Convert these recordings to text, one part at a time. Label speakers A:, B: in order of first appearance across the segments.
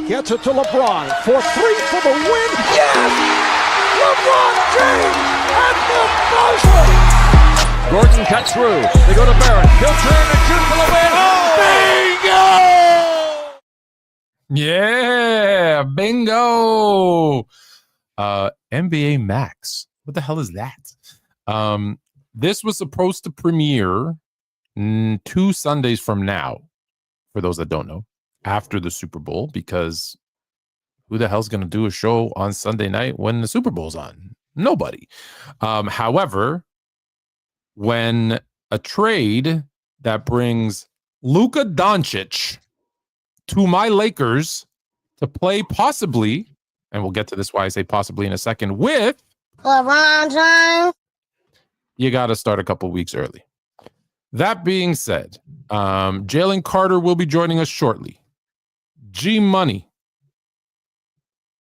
A: Gets it to LeBron for three for the win. Yes! LeBron James at the buzzer!
B: Gordon cuts through. They go to Barrett. He'll turn and shoot for the win.
A: Bingo!
C: Yeah, bingo. NBA Max. What the hell is that? This was supposed to premiere 2 Sundays from now, for those that don't know, after the Super Bowl, because who the hell's going to do a show on Sunday night when the Super Bowl's on? Nobody. However, when a trade that brings Luka Dončić to my Lakers to play possibly, and we'll get to this why I say possibly in a second, with
D: LeBron James,
C: you got to start a couple weeks early. That being said, Jalen Carter will be joining us shortly. G Money,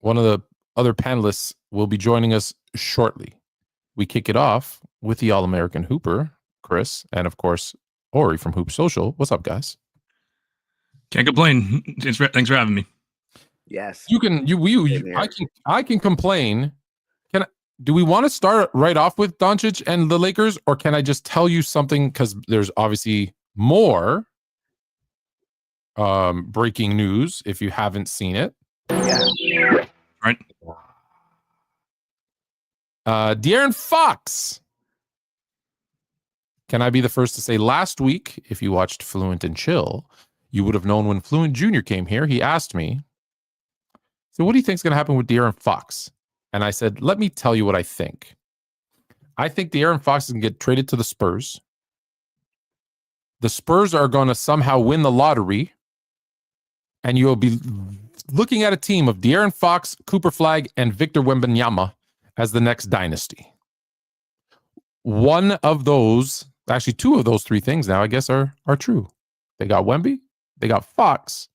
C: one of the other panelists, will be joining us shortly. We kick it off with the All-American Hooper, Chris, and of course, Ori from Hoop Social. What's up, guys?
E: Can't complain. Thanks for having me.
F: Yes.
C: I can complain. Do we want to start right off with Dončić and the Lakers, or can I just tell you something? Because there's obviously more breaking news if you haven't seen it.
F: Yeah.
E: Right.
C: De'Aaron Fox. Can I be the first to say last week, if you watched Fluent and Chill, you would have known when Fluent Jr. came here, he asked me, so what do you think is going to happen with De'Aaron Fox? And I said, let me tell you what I think. I think De'Aaron Fox is going to get traded to the Spurs. The Spurs are going to somehow win the lottery, and you'll be looking at a team of De'Aaron Fox, Cooper Flagg, and Victor Wembanyama as the next dynasty. One of those, actually 2 of those 3 things now, I guess, are true. They got Wemby, they got Fox.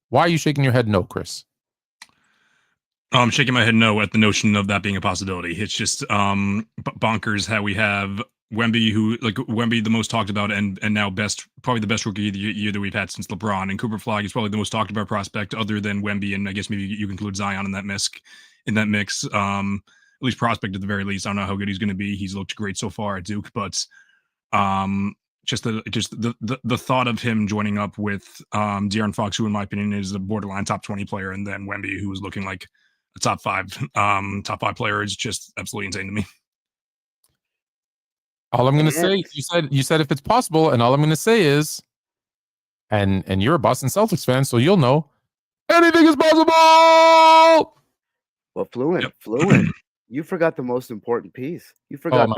C: Why are you shaking your head no, Chris?
E: I'm shaking my head no at the notion of that being a possibility. It's just bonkers how we have Wemby, the most talked about and now probably the best rookie of the year that we've had since LeBron, and Cooper Flagg is probably the most talked about prospect other than Wemby, and I guess maybe you include Zion in that mix. At least prospect at the very least. I don't know how good he's going to be. He's looked great so far at Duke, but just the thought of him joining up with De'Aaron Fox, who in my opinion is a borderline top 20 player, and then Wemby, who was looking like a top five player, is just absolutely insane to me.
C: All I'm going to say, you said if it's possible, and all I'm going to say is, and you're a Boston Celtics fan, so you'll know anything is possible.
F: Well, Fluent, you forgot the most important piece. You forgot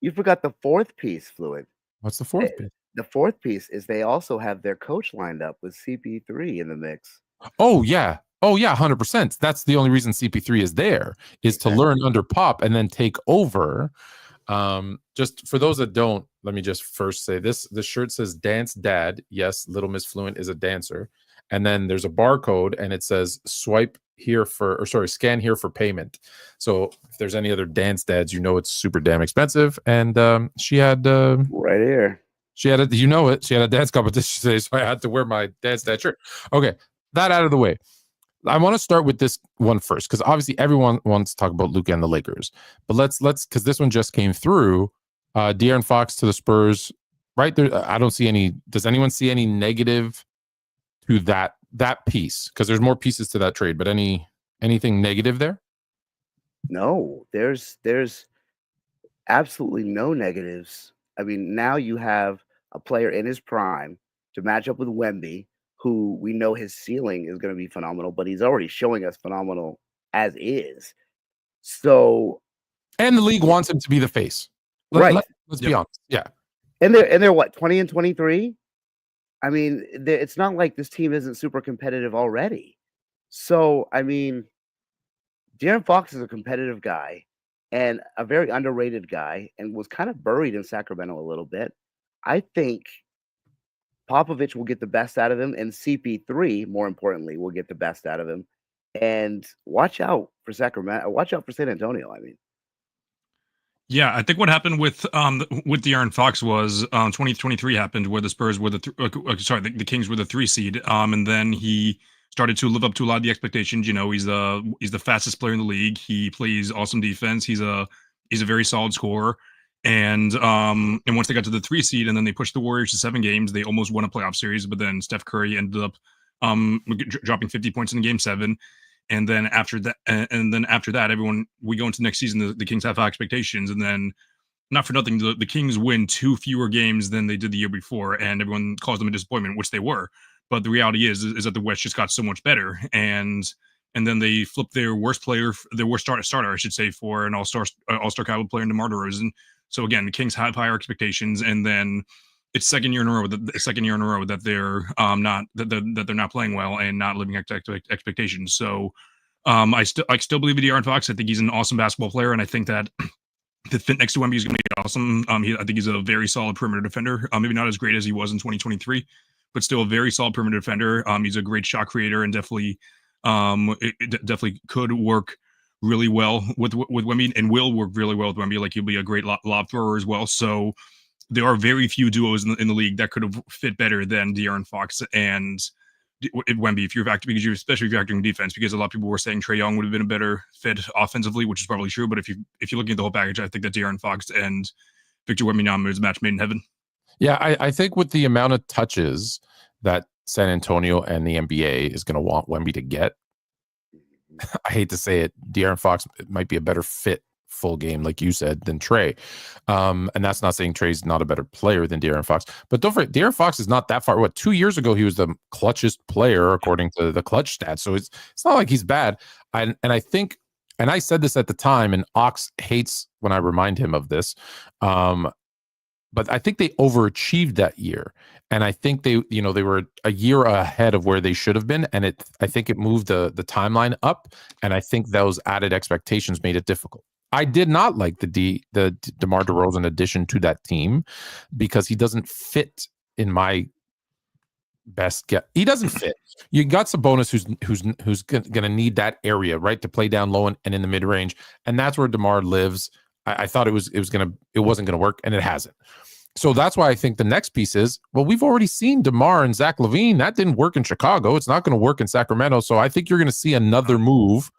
F: You forgot the 4th piece, Fluent.
C: What's the 4th piece?
F: The 4th piece is they also have their coach lined up with CP3 in the mix.
C: Oh yeah, 100%. That's the only reason CP3 is there, is to learn under Pop and then take over. Just for those that don't, let me just first say this. The shirt says Dance Dad. Yes, Little Miss Fluent is a dancer. And then there's a barcode and it says scan here for payment. So if there's any other dance dads, you know it's super damn expensive. And she had
F: right here.
C: She had a dance competition today, so I had to wear my dance dad shirt. Okay, that out of the way. I want to start with this one first, because obviously everyone wants to talk about Luka and the Lakers. But let's because this one just came through. De'Aaron Fox to the Spurs, right there. I don't see any. Does anyone see any negative to that piece? Because there's more pieces to that trade, but anything negative there?
F: No, there's absolutely no negatives. I mean, now you have a player in his prime to match up with Wemby, who we know his ceiling is going to be phenomenal, but he's already showing us phenomenal as is. So,
C: and the league wants him to be the face,
F: right?
C: Let's be honest. Yeah,
F: and they're what, 20 and 23. I mean, it's not like this team isn't super competitive already. So, I mean, De'Aaron Fox is a competitive guy and a very underrated guy, and was kind of buried in Sacramento a little bit. I think Popovich will get the best out of him, and CP3, more importantly, will get the best out of him. And watch out for Sacramento. Watch out for San Antonio, I mean.
E: Yeah, I think what happened with De'Aaron Fox was 2023 happened where the Spurs were the Kings were the 3 seed, and then he started to live up to a lot of the expectations. You know, he's the fastest player in the league. He plays awesome defense. He's a very solid scorer. And once they got to the 3 seed and then they pushed the Warriors to 7 games, they almost won a playoff series. But then Steph Curry ended up dropping 50 points in Game 7. And then after that, everyone, we go into next season, the Kings have high expectations, and then not for nothing, the Kings win 2 fewer games than they did the year before, and everyone calls them a disappointment, which they were. But the reality is that the West just got so much better, and then they flipped their worst starter, I should say, for an all-star caliber player in DeMar DeRozan. So again, the Kings have higher expectations, and then it's second year in a row that they're not playing well and not living up to expectations. So I still believe in De'Aaron Fox. I think he's an awesome basketball player, and I think that the fit next to Wemby is going to be awesome. I think he's a very solid perimeter defender. Maybe not as great as he was in 2023, but still a very solid perimeter defender. He's a great shot creator and definitely could work really well with Wemby and will work really well with Wemby. Like, he'll be a great lob thrower as well. So there are very few duos in the league that could have fit better than De'Aaron Fox and Wemby, especially if you're factoring defense, because a lot of people were saying Trae Young would have been a better fit offensively, which is probably true. But if you're looking at the whole package, I think that De'Aaron Fox and Victor Wembanyama is a match made in heaven.
C: Yeah, I think with the amount of touches that San Antonio and the NBA is going to want Wemby to get, I hate to say it, De'Aaron Fox might be a better fit full game, like you said, than Trae. And that's not saying Trae's not a better player than De'Aaron Fox. But don't forget, De'Aaron Fox is not that far. 2 years ago, he was the clutchest player according to the clutch stats. So it's not like he's bad. And I think, and I said this at the time, and Ox hates when I remind him of this, but I think they overachieved that year. And I think they were a year ahead of where they should have been. And I think it moved the timeline up. And I think those added expectations made it difficult. I did not like the DeMar DeRozan addition to that team because he doesn't fit in my best guess. He doesn't fit. You got Sabonis who's going to need that area, right, to play down low and in the mid range, and that's where DeMar lives. I thought it wasn't going to work, and it hasn't. So that's why I think the next piece is, well, we've already seen DeMar and Zach LaVine. That didn't work in Chicago. It's not going to work in Sacramento. So I think you're going to see another move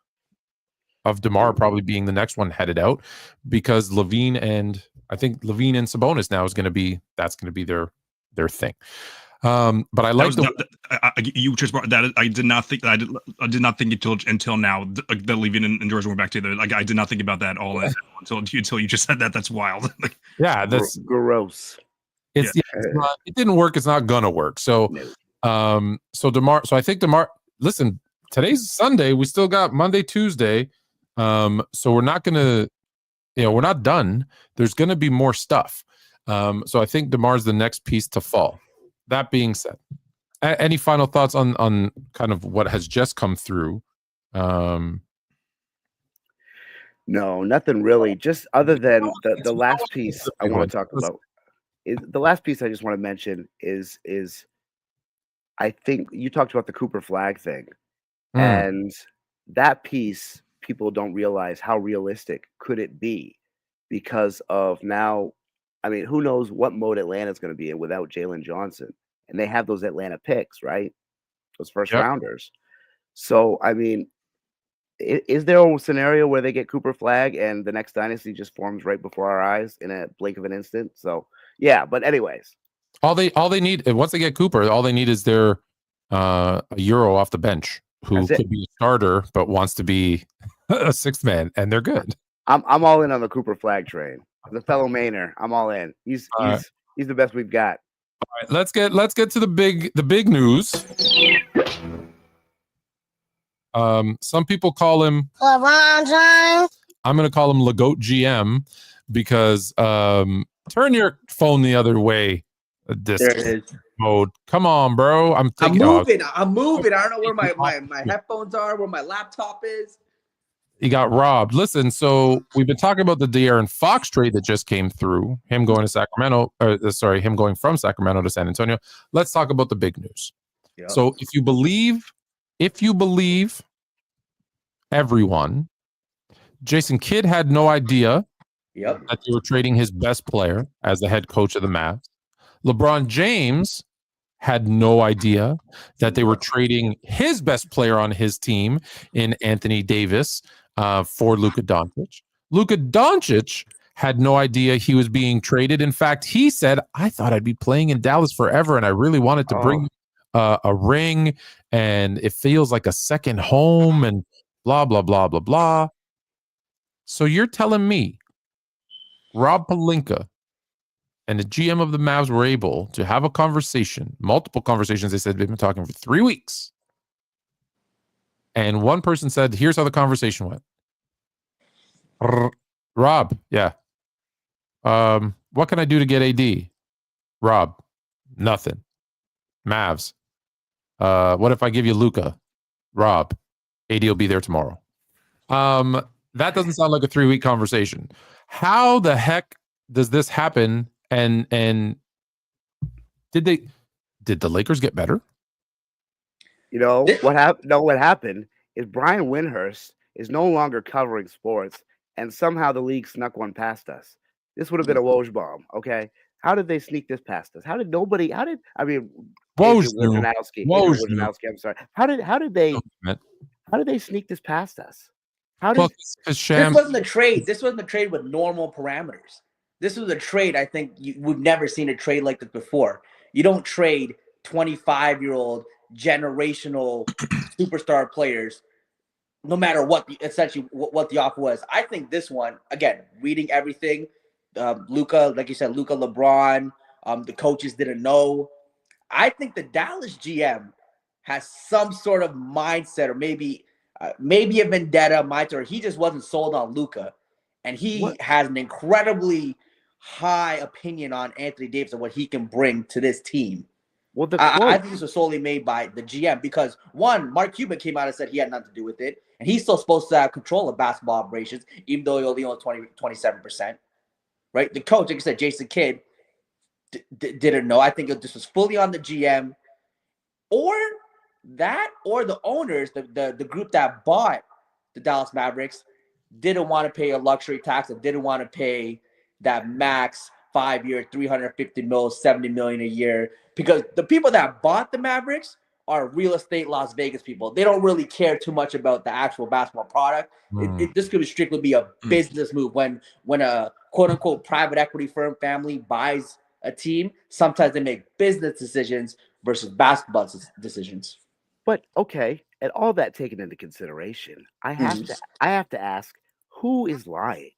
C: of DeMar probably being the next one headed out, because LaVine and Sabonis now is going to be their thing. But I like you just brought that. I did not think until now that LaVine and George went back together. Like, I did not think about that all until you just said that. That's wild. Yeah, that's
F: gross.
C: It didn't work. It's not gonna work. So, so DeMar. So I think DeMar. Listen, today's Sunday. We still got Monday, Tuesday. So we're not gonna, we're not done. There's gonna be more stuff. So I think DeMar's the next piece to fall. That being said, any final thoughts on kind of what has just come through?
F: No, nothing really. Just other than the last piece I want to talk about. The last piece I just want to mention is I think you talked about the Cooper Flag thing, and that piece, people don't realize how realistic could it be because of now. I mean, who knows what mode Atlanta's going to be in without Jalen Johnson, and they have those Atlanta picks, right? Those first rounders. So, I mean, is there a scenario where they get Cooper Flag and the next dynasty just forms right before our eyes in a blink of an instant? So, yeah. But anyways,
C: all they need, once they get Cooper, all they need is their a Euro off the bench who could be a starter but wants to be a sixth man, and they're good.
F: I'm all in on the Cooper Flag train. The fellow Mainer, I'm all in. He's the best we've got.
C: All right, let's get to the big news. Some people call him
D: LeBron James.
C: I'm going to call him LeGoat GM because turn your phone the other way. This mode. Come on, bro. I'm moving.
G: I don't know where my headphones are, where my laptop is.
C: He got robbed. Listen, so we've been talking about the De'Aaron Fox trade that just came through. Him going from Sacramento to San Antonio. Let's talk about the big news. Yep. So if you believe everyone, Jason Kidd had no idea
G: Yep.
C: that they were trading his best player as the head coach of the Mavs. LeBron James had no idea that they were trading his best player on his team in Anthony Davis for Luka Dončić. Luka Dončić had no idea he was being traded. In fact, he said, I thought I'd be playing in Dallas forever, and I really wanted to bring a ring, and it feels like a second home, and blah, blah, blah, blah, blah. So you're telling me Rob Pelinka and the GM of the Mavs were able to have a conversation, multiple conversations. They said they've been talking for 3 weeks. And one person said, here's how the conversation went. Rob, yeah. What can I do to get AD? Rob, nothing. Mavs. What if I give you Luka? Rob, AD will be there tomorrow. That doesn't sound like a 3-week conversation. How the heck does this happen? And did the Lakers get better?
F: You know what happened? No, what happened is Brian Windhurst is no longer covering sports, and somehow the league snuck one past us. This would have been a Woj bomb. Okay, how did they sneak this past us? How did nobody? How did I mean? Wojnarowski. I'm sorry. How did they sneak this past us? How did
G: this wasn't a trade? This wasn't a trade with normal parameters. This was a trade. I think we've never seen a trade like this before. You don't trade 25-year-old generational superstar players, no matter what what the offer was. I think this one, again, reading everything, Luka, like you said, Luka, LeBron, the coaches didn't know. I think the Dallas GM has some sort of mindset, or maybe a vendetta mindset, or he just wasn't sold on Luka, and he has an incredibly high opinion on Anthony Davis and what he can bring to this team. Well, I think this was solely made by the GM because, one, Mark Cuban came out and said he had nothing to do with it, and he's still supposed to have control of basketball operations, even though he only owns 27%. Right? The coach, like I said, Jason Kidd, didn't know. I think this was fully on the GM, or the owners, the group that bought the Dallas Mavericks, didn't want to pay a luxury tax and didn't want to pay that max 5-year, $350 million, $70 million a year, because the people that bought the Mavericks are real estate Las Vegas people. They don't really care too much about the actual basketball product. This could strictly be a business move. When a quote unquote private equity firm family buys a team, sometimes they make business decisions versus basketball decisions.
F: But okay, and all that taken into consideration, I have to ask, who is lying?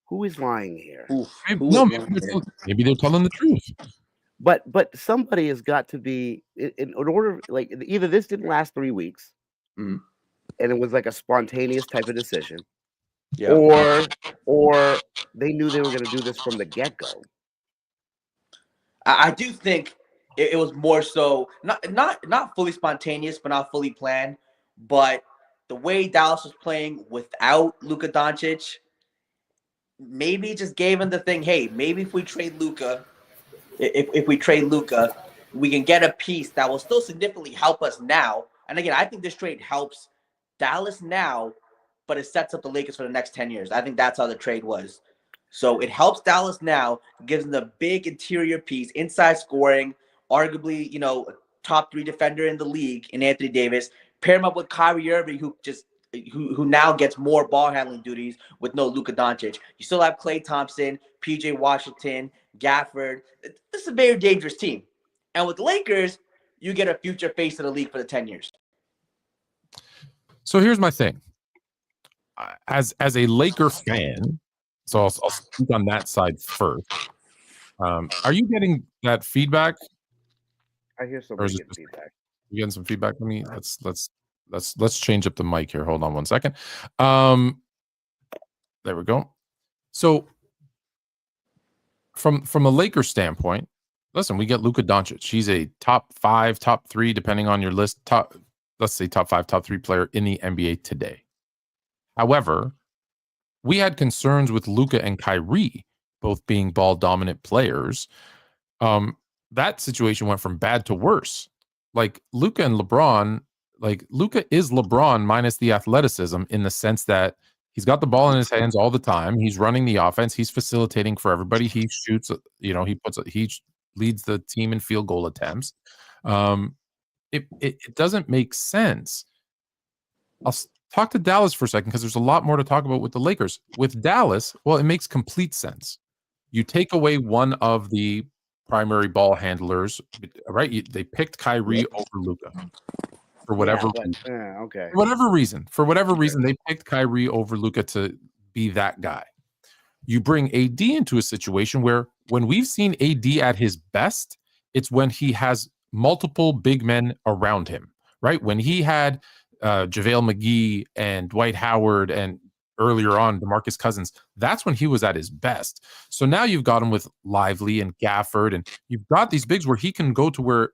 F: Who is lying here?
C: Maybe they're telling the truth.
F: But somebody has got to be in order. Like, either this didn't last 3 weeks, and it was like a spontaneous type of decision, or they knew they were going to do this from the get-go.
G: I do think it was more so not fully spontaneous, but not fully planned. But the way Dallas was playing without Luka Dončić, maybe just gave him the thing. Hey, maybe if we trade Luka, we can get a piece that will still significantly help us now. And again, I think this trade helps Dallas now, but it sets up the Lakers for the next 10 years. I think that's how the trade was. So it helps Dallas now, gives them the big interior piece, inside scoring, arguably, a top 3 defender in the league in Anthony Davis. Pair him up with Kyrie Irving, who now gets more ball handling duties with no Luka Dončić. You still have Klay Thompson, PJ Washington, Gafford. This is a very dangerous team. And with the Lakers, you get a future face of the league for the 10 years.
C: So here's my thing. As a Laker fan, so I'll speak on that side first. Are you getting that feedback?
F: I hear some feedback.
C: You getting some feedback from me? Let's change up the mic here. Hold on one second. There we go. So from a Lakers standpoint, listen, we get Luka Dončić. He's a top 5, top 3, depending on your list. Let's say top 5, top 3 player in the NBA today. However, we had concerns with Luka and Kyrie both being ball dominant players. That situation went from bad to worse. Like Luka and LeBron, Luka is LeBron minus the athleticism, in the sense that He's got the ball in his hands all the time. He's running the offense. He's facilitating for everybody. He shoots, he leads the team in field goal attempts. It doesn't make sense. I'll talk to Dallas for a second because there's a lot more to talk about with the Lakers. With Dallas, well, it makes complete sense. You take away one of the primary ball handlers, right? They picked Kyrie over Luka for whatever reason.
F: Okay.
C: For whatever reason, they picked Kyrie over Luka to be that guy. You bring AD into a situation where when we've seen AD at his best, it's when he has multiple big men around him, right? When he had JaVale McGee and Dwight Howard and earlier on DeMarcus Cousins, that's when he was at his best. So now you've got him with Lively and Gafford, and you've got these bigs where he can go to where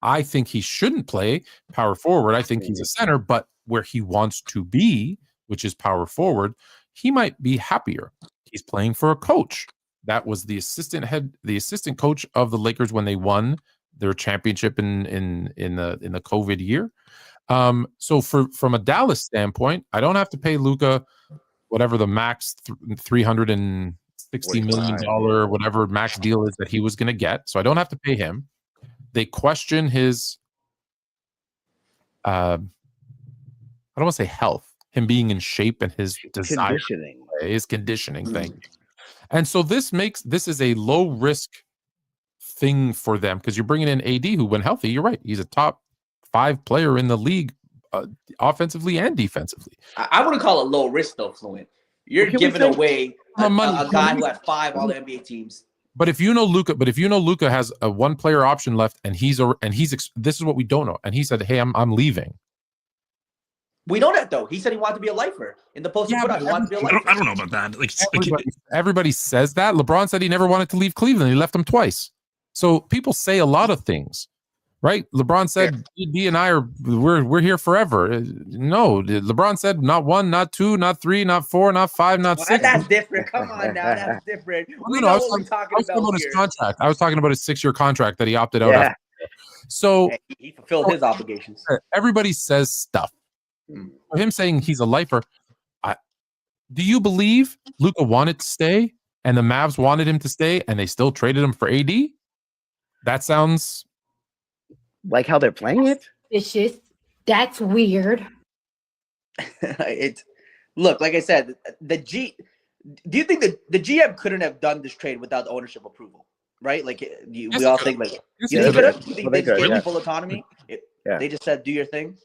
C: I think he shouldn't play, power forward. I think he's a center, but where he wants to be, which is power forward, he might be happier. He's playing for a coach. That was the assistant coach of the Lakers when they won their championship in the COVID year. So from a Dallas standpoint, I don't have to pay Luka whatever the max $360 million whatever max deal is that he was going to get. So I don't have to pay him. They question his I don't want to say health, him being in shape and his desire, his conditioning. Thank you. And so this is a low risk thing for them because you're bringing in AD who, when healthy, you're right, he's a top 5 player in the league, offensively and defensively.
G: I wouldn't call it low risk though, Fluent. You're giving away a guy who had 5 all NBA teams.
C: But if you know Luka has a 1 player option left, and this is what we don't know. And he said, "Hey, I'm leaving."
G: We know that though. He said he wanted to be a lifer in the post.
E: I don't know about that. Like
C: everybody says that. LeBron said he never wanted to leave Cleveland. He left them twice. So people say a lot of things, right? LeBron said, "D and I we're here forever." No, LeBron said not 1, not 2, not 3, not 4, not 5, not 6.
G: That's different. Come on now, that's different.
C: I was talking about his contract. I was talking about his 6-year contract that he opted out after. So
G: he fulfilled his obligations.
C: Everybody says stuff. For him saying he's a lifer, do you believe Luka wanted to stay and the Mavs wanted him to stay and they still traded him for AD? That sounds
F: like how they're playing it.
H: Vicious. That's weird.
G: Look, like I said, do you think that the GM couldn't have done this trade without ownership approval? Right? Like we all think like you think they gave full autonomy? They just said do your thing.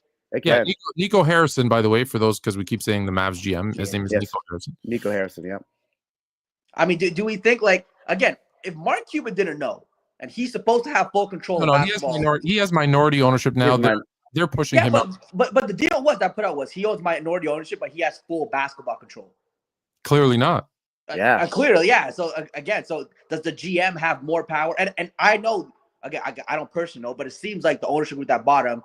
C: Yeah, Nico Harrison, by the way, for those, because we keep saying the Mavs GM, his name is Nico Harrison.
F: Nico Harrison, yeah.
G: I mean, do we think, like, again, if Mark Cuban didn't know, and he's supposed to have full control of basketball.
C: He has minority ownership now. They're pushing him out.
G: But the deal was he owns minority ownership, but he has full basketball control.
C: Clearly not.
G: Clearly, yeah. So, again, does the GM have more power? And I know, again, I don't personally know, but it seems like the ownership with that bottom,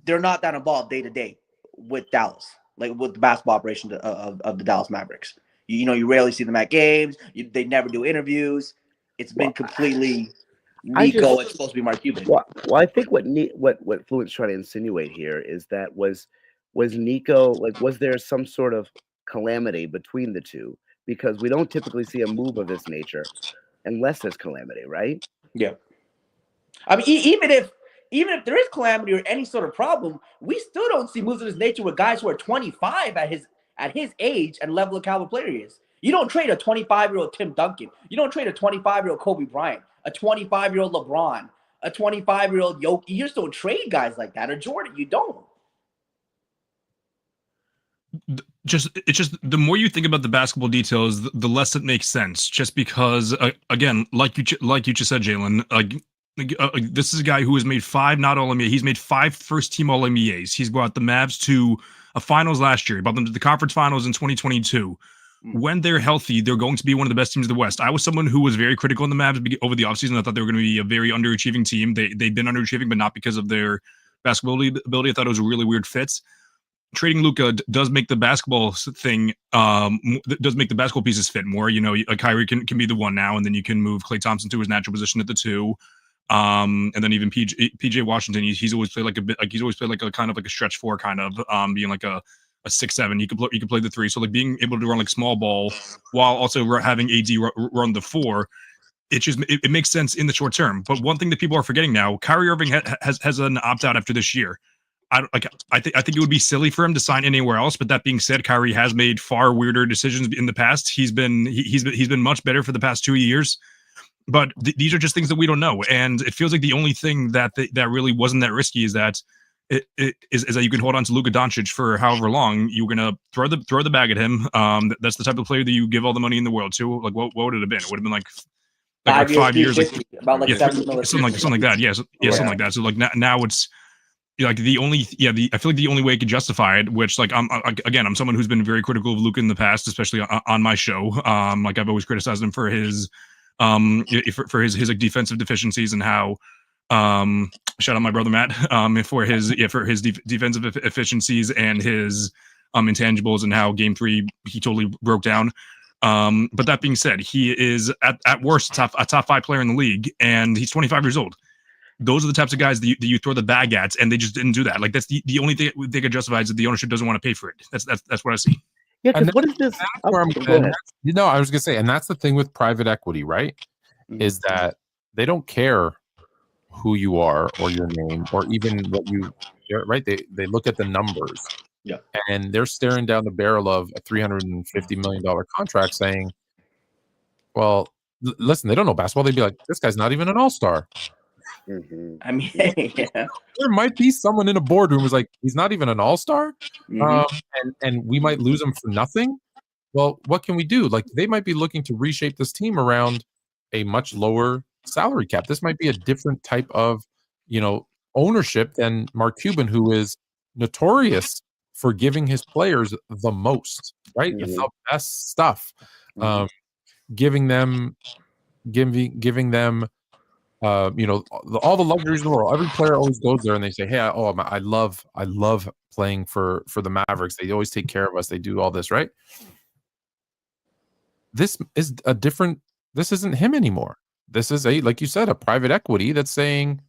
G: they're not that involved day to day with Dallas, like with the basketball operation of the Dallas Mavericks. You rarely see them at games. They never do interviews. It's been completely Nico. It's supposed to be Mark Cuban.
F: Well, I think what Fluent's trying to insinuate here is that was Nico, like, was there some sort of calamity between the two? Because we don't typically see a move of this nature unless there's calamity, right?
G: Yeah. I mean, even if there is calamity or any sort of problem, we still don't see moves of this nature with guys who are 25 at his age and level of caliber player he is. You don't trade a 25-year-old Tim Duncan. You don't trade a 25-year-old Kobe Bryant, a 25-year-old LeBron, a 25-year-old Jokic. You just don't trade guys like that. Or Jordan, you don't.
E: It's just the more you think about the basketball details, the less it makes sense. Just because, again, like you just said, Jalen, this is a guy who has made 5 not all NBA. He's made 5 first-team all NBAs. He's brought the Mavs to a finals last year. He brought them to the conference finals in 2022. When they're healthy, they're going to be one of the best teams in the West. I was someone who was very critical in the Mavs over the offseason. I thought they were going to be a very underachieving team. They've been underachieving, but not because of their basketball ability. I thought it was a really weird fit. Trading Luka does make the basketball thing, does make the basketball pieces fit more. Kyrie can be the 1 now, and then you can move Klay Thompson to his natural position at the 2. And then even PJ Washington, he's always played like he's always played like a kind of like a stretch 4 kind of, being like a a 6'7". You could play the 3. So like being able to run like small ball while also having AD run the 4. It makes sense in the short term. But one thing that people are forgetting now, Kyrie Irving has an opt out after this year. I think it would be silly for him to sign anywhere else. But that being said, Kyrie has made far weirder decisions in the past. He's been much better for the past 2 years. But these are just things that we don't know. And it feels like the only thing that really wasn't that risky is that is that you can hold on to Luka Dončić for however long. You're gonna throw the bag at him. That's the type of player that you give all the money in the world to. Like what would it have been? It would have been like 5 years, like,
G: about like
E: yeah,
G: $7
E: something like that. Yeah, something like that. So like now it's like I feel like the only way I could justify it, which like I'm someone who's been very critical of Luka in the past, especially on my show. Like I've always criticized him for his his like defensive deficiencies and how shout out my brother Matt for his defensive efficiencies and his intangibles and how game 3 he totally broke down. But that being said, he is at worst a top 5 player in the league, and he's 25 years old. Those are the types of guys that you throw the bag at, and they just didn't do that. Like that's the only thing they could justify is that the ownership doesn't want to pay for it. That's what I see.
F: Yeah, because what is this?
C: I was gonna say, and that's the thing with private equity, right? Is that they don't care who you are or your name or even what you right. They look at the numbers.
G: Yeah.
C: And they're staring down the barrel of a $350 million contract saying, well, listen, they don't know basketball. They'd be like, this guy's not even an all-star.
F: Mm-hmm.
G: I mean, yeah.
C: There might be someone in a boardroom who's like, he's not even an all-star. And we might lose him for nothing. Well, what can we do? Like, they might be looking to reshape this team around a much lower salary cap. This might be a different type of, ownership than Mark Cuban, who is notorious for giving his players the most, right? The best stuff, giving them, all the luxuries in the world. Every player always goes there and they say, "Hey, I love playing for the Mavericks. They always take care of us. They do all this, right?" This is a different. This isn't him anymore. This is like you said, a private equity that's saying,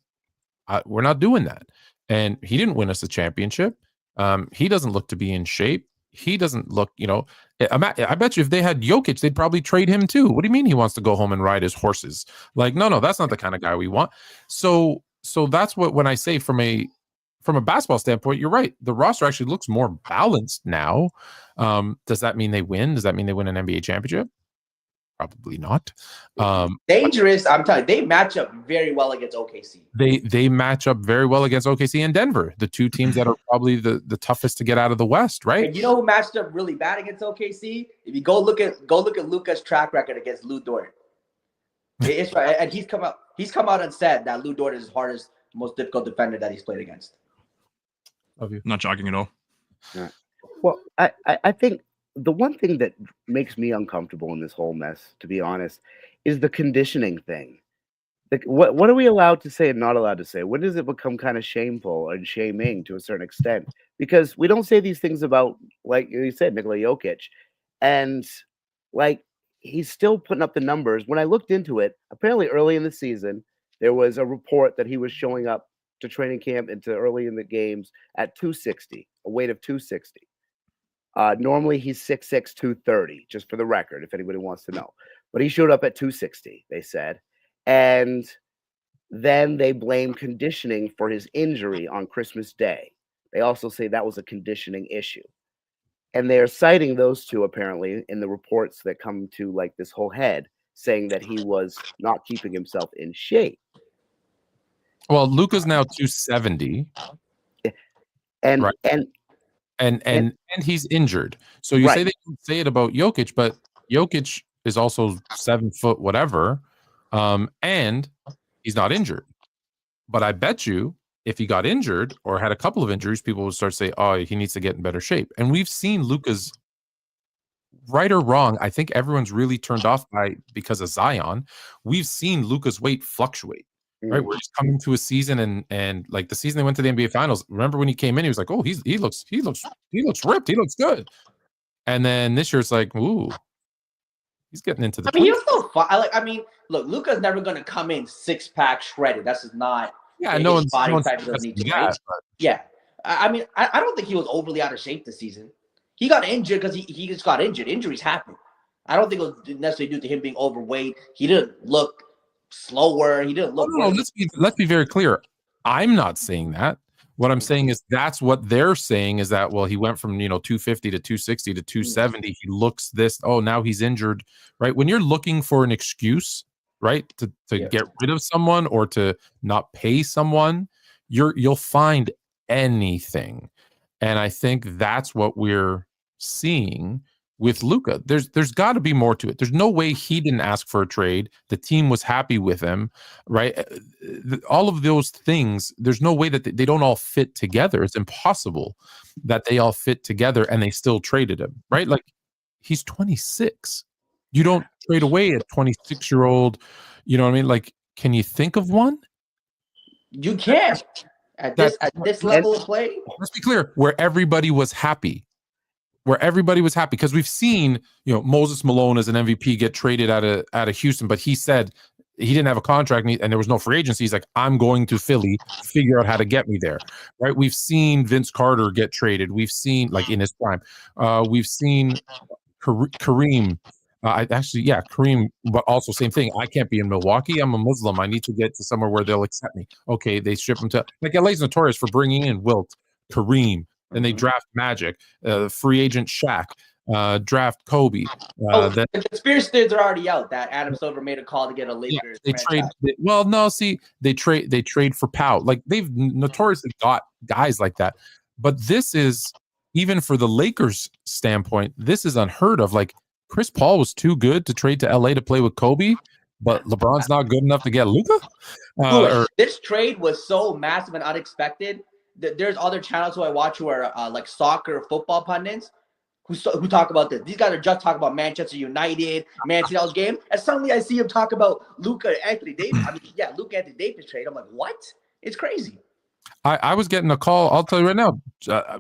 C: "We're not doing that." And he didn't win us a championship. He doesn't look to be in shape. He doesn't look, I bet you if they had Jokic, they'd probably trade him too. What do you mean he wants to go home and ride his horses? Like, no, that's not the kind of guy we want. So that's what, when I say from a basketball standpoint, you're right. The roster actually looks more balanced now. Does that mean they win? Does that mean they win an NBA championship? Probably not.
G: Dangerous. I'm telling you, they match up very well against OKC.
C: They match up very well against OKC and Denver, the two teams that are probably the toughest to get out of the West, right?
G: And you know who matched up really bad against OKC? If you go look at Luka's track record against Lou Dort. It's right, and he's come out and said that Lou Dort is his hardest, most difficult defender that he's played against.
C: Love you.
E: Not shocking at all.
F: Yeah. Well, I think the one thing that makes me uncomfortable in this whole mess, to be honest, is the conditioning thing. Like, what are we allowed to say and not allowed to say? When does it become kind of shameful and shaming to a certain extent? Because we don't say these things about, like you said, Nikola Jokic, and like he's still putting up the numbers. When I looked into it, apparently early in the season, there was a report that he was showing up to training camp into early in the games at 260, a weight of 260. Normally he's 6'6", 230, just for the record, if anybody wants to know. But he showed up at 260, they said. And then they blame conditioning for his injury on Christmas Day. They also say that was a conditioning issue. And they're citing those two, apparently, in the reports that come to like this whole head, saying that he was not keeping himself in shape.
C: Well, Luka's now 270.
F: And
C: right. And he's injured. So you say they can say it about Jokic, but Jokic is also 7 foot whatever, and he's not injured. But I bet you if he got injured or had a couple of injuries, people would start to say, "Oh, he needs to get in better shape." And we've seen Luka's, right or wrong, I think everyone's really turned off because of Zion. We've seen Luka's weight fluctuate. Right, we're just coming to a season and like the season they went to the NBA Finals. Remember when he came in, he was like, "Oh, he looks ripped. He looks good." And then this year it's like, "Ooh, he's getting into the."
G: I mean, he's still fine. Look, Luka's never going to come in 6-pack shredded. That's just not.
C: Yeah, no one's
G: body type doesn't need to. Right?
C: But...
G: Yeah, I mean, I don't think he was overly out of shape this season. He got injured because he just got injured. Injuries happen. I don't think it was necessarily due to him being overweight. He didn't look slower. He didn't look.
C: No, let's be very clear. I'm not saying that. What I'm saying is that's what they're saying is that, well, he went from 250 to 260 to 270. He looks this. Oh, now he's injured, right? When you're looking for an excuse, right, to get rid of someone or to not pay someone, you'll find anything. And I think that's what we're seeing with Luka. There's got to be more to it. There's no way he didn't ask for a trade. The team was happy with him, right? All of those things, there's no way that they don't all fit together. It's impossible that they all fit together and they still traded him, right? Like, he's 26. You don't trade away a 26-year-old, you know what I mean? Like, can you think of one?
G: You can't. At this level of play.
C: Let's be clear, where everybody was happy. Because we've seen, Moses Malone as an MVP get traded out of Houston, but he said he didn't have a contract and there was no free agency. He's like, I'm going to Philly, figure out how to get me there, right? We've seen Vince Carter get traded. We've seen, like, in his prime, we've seen Kareem. Kareem, but also same thing. I can't be in Milwaukee. I'm a Muslim. I need to get to somewhere where they'll accept me. Okay, they ship him to, like, LA's notorious for bringing in Wilt, Kareem. Then they draft Magic, free agent Shaq, draft Kobe.
G: The conspiracy theories are already out that Adam Silver made a call to get a Lakers.
C: They trade. They trade for Pau. Like, they've notoriously got guys like that. But this is, even for the Lakers standpoint, this is unheard of. Like, Chris Paul was too good to trade to LA to play with Kobe, but LeBron's not good enough to get Luka.
G: This trade was so massive and unexpected. There's other channels who I watch who are like soccer, football pundits who talk about this. These guys are just talking about Manchester United, Man City's game, and suddenly I see him talk about Luka and Anthony Davis. Luka Anthony Davis trade. I'm like, what? It's crazy.
C: I was getting a call. I'll tell you right now.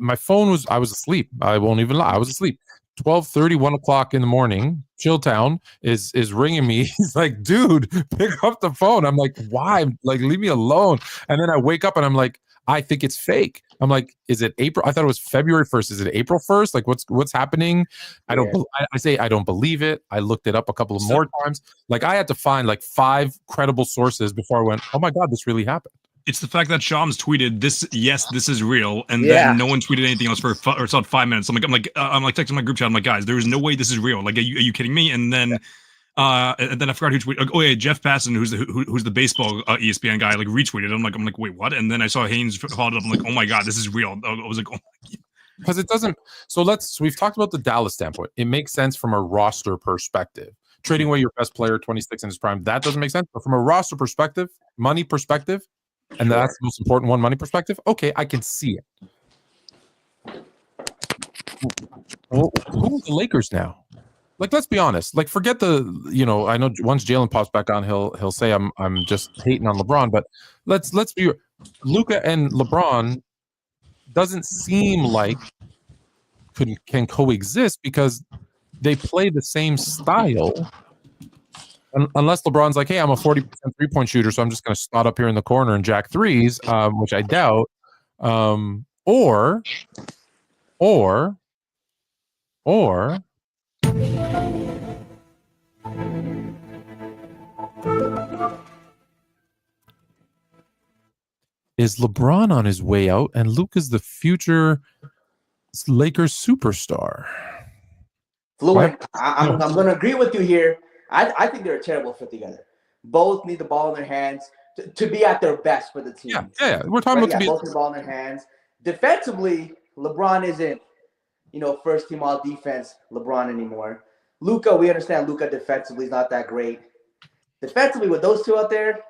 C: My phone was. I was asleep. I won't even lie. I was asleep. 12:30, 1 o'clock in the morning. Chilltown is ringing me. He's like, dude, pick up the phone. I'm like, why? Like, leave me alone. And then I wake up and I'm like, I think it's fake. I'm like, is it April? I thought it was February 1st. Is it April 1st? Like, what's happening? I don't believe it. I looked it up a couple of more times. Like, I had to find like 5 credible sources before I went, oh my God, this really happened.
E: It's the fact that Shams tweeted this. Yes, this is real, and then no one tweeted anything else for it's about 5 minutes. I'm like texting my group chat. I'm like, guys, there is no way this is real. Like, are you kidding me? And then I forgot who tweeted. Oh yeah, Jeff Passan, who's the baseball ESPN guy, like, retweeted. I'm like, wait, what? And then I saw Haynes followed up. I'm like, oh my God, this is real. I was like, oh my God.
C: Because it doesn't. So we've talked about the Dallas standpoint. It makes sense from a roster perspective. Trading away your best player, 26 in his prime, that doesn't make sense. But from a roster perspective, money perspective. And that's the most important one, money perspective. Okay, I can see it. Well, who are the Lakers now? Like, let's be honest. Like, forget the, I know once Jalen pops back on, he'll say I'm just hating on LeBron. But let's be, Luka and LeBron doesn't seem like can coexist because they play the same style. Unless LeBron's like, hey, I'm a 40% three-point shooter, so I'm just going to spot up here in the corner and jack threes, which I doubt. Or is LeBron on his way out and Luka's the future Lakers superstar?
G: Fluent. I'm going to agree with you here. I think they're a terrible fit together. Both need the ball in their hands to be at their best for the team.
C: Yeah. We're talking about
G: both need the ball in their hands. Defensively, LeBron isn't, first team all defense LeBron anymore. Luka, we understand Luka defensively is not that great. Defensively, with those two out there,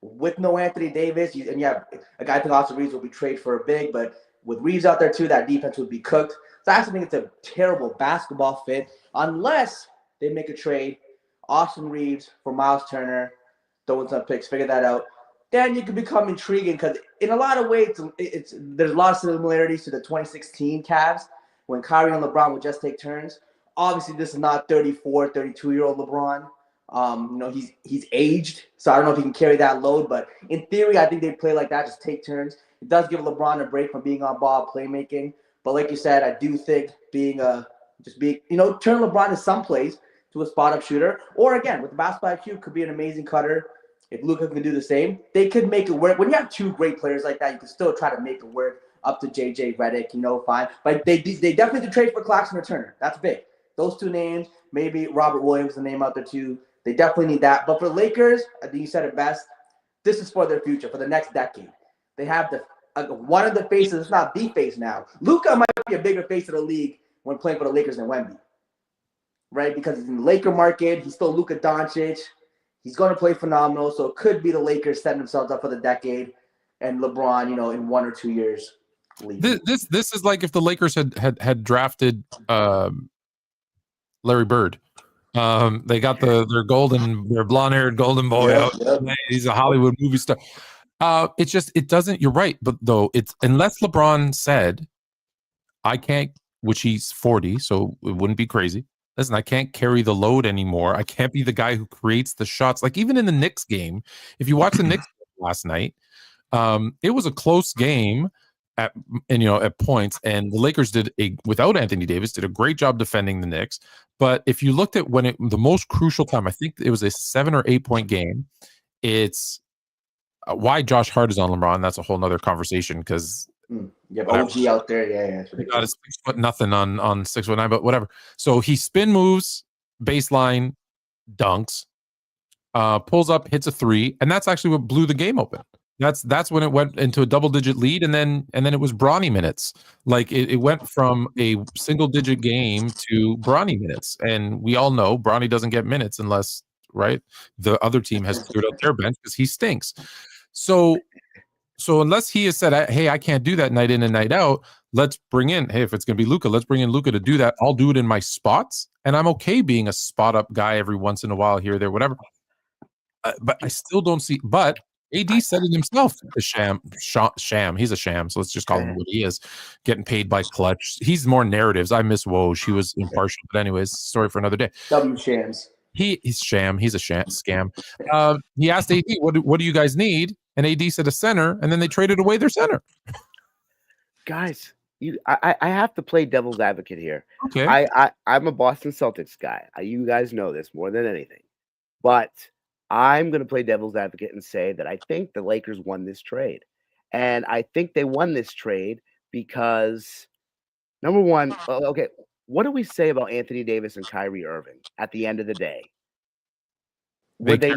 G: with no Anthony Davis, and a guy like Austin Reeves will be traded for a big, but with Reeves out there too, that defense would be cooked. So I actually think it's a terrible basketball fit unless they make a trade. Austin Reeves for Miles Turner, throwing some picks, figure that out. Then you can become intriguing because in a lot of ways, there's a lot of similarities to the 2016 Cavs when Kyrie and LeBron would just take turns. Obviously, this is not 34, 32-year-old LeBron. He's aged, so I don't know if he can carry that load. But in theory, I think they play like that, just take turns. It does give LeBron a break from being on ball, playmaking. But like you said, I do think turn LeBron in some plays to a spot-up shooter. Or again, with the basketball IQ, could be an amazing cutter. If Luka can do the same, they could make it work. When you have two great players like that, you can still try to make it work up to JJ Redick, fine. But they definitely did trade for Claxton or Turner. That's big. Those two names, maybe Robert Williams, the name out there too. They definitely need that. But for Lakers, I think you said it best. This is for their future, for the next decade. They have one of the faces, it's not the face now. Luka might be a bigger face of the league when playing for the Lakers than Wemby, right? Because he's in the Laker market. He's still Luka Dončić. He's going to play phenomenal, so it could be the Lakers setting themselves up for the decade, and LeBron, in 1 or 2 years.
C: This is like if the Lakers had drafted Larry Bird. They got their blonde-haired golden boy out. He's a Hollywood movie star. It doesn't. You're right, but though unless LeBron said, I can't, which he's 40, so it wouldn't be crazy. Listen, I can't carry the load anymore. I can't be the guy who creates the shots. Like even in the Knicks game, if you watch the Knicks game last night, it was a close game at points, and the Lakers without Anthony Davis did a great job defending the Knicks. But if you looked at the most crucial time, I think it was a 7 or 8 point game. It's why Josh Hart is on LeBron. That's a whole nother conversation because
G: OG out there, yeah.
C: Got a 6'0" on 6'9", but whatever. So he spin moves, baseline, dunks, pulls up, hits a 3, and that's actually what blew the game open. That's when it went into a double-digit lead, and then it was Bronny minutes. Like it went from a single-digit game to Bronny minutes, and we all know Bronny doesn't get minutes unless the other team has cleared out their bench because he stinks. So unless he has said, hey, I can't do that night in and night out, let's bring in, hey, if it's going to be Luka, let's bring in Luka to do that. I'll do it in my spots, and I'm okay being a spot-up guy every once in a while here, there, whatever. But I still don't see – but AD said it himself, a sham. He's a sham, so let's just call him what he is, getting paid by Clutch. He's more narratives. I miss Woj. She was impartial. But anyways, story for another day.
G: Shams.
C: He's sham. He's a scam. He asked AD, what do you guys need? And AD said a center, and then they traded away their center.
F: Guys, I have to play devil's advocate here.
C: Okay.
F: I'm a Boston Celtics guy. You guys know this more than anything. But I'm going to play devil's advocate and say that I think the Lakers won this trade. And I think they won this trade because, number one, okay, what do we say about Anthony Davis and Kyrie Irving at the end of the day? Were they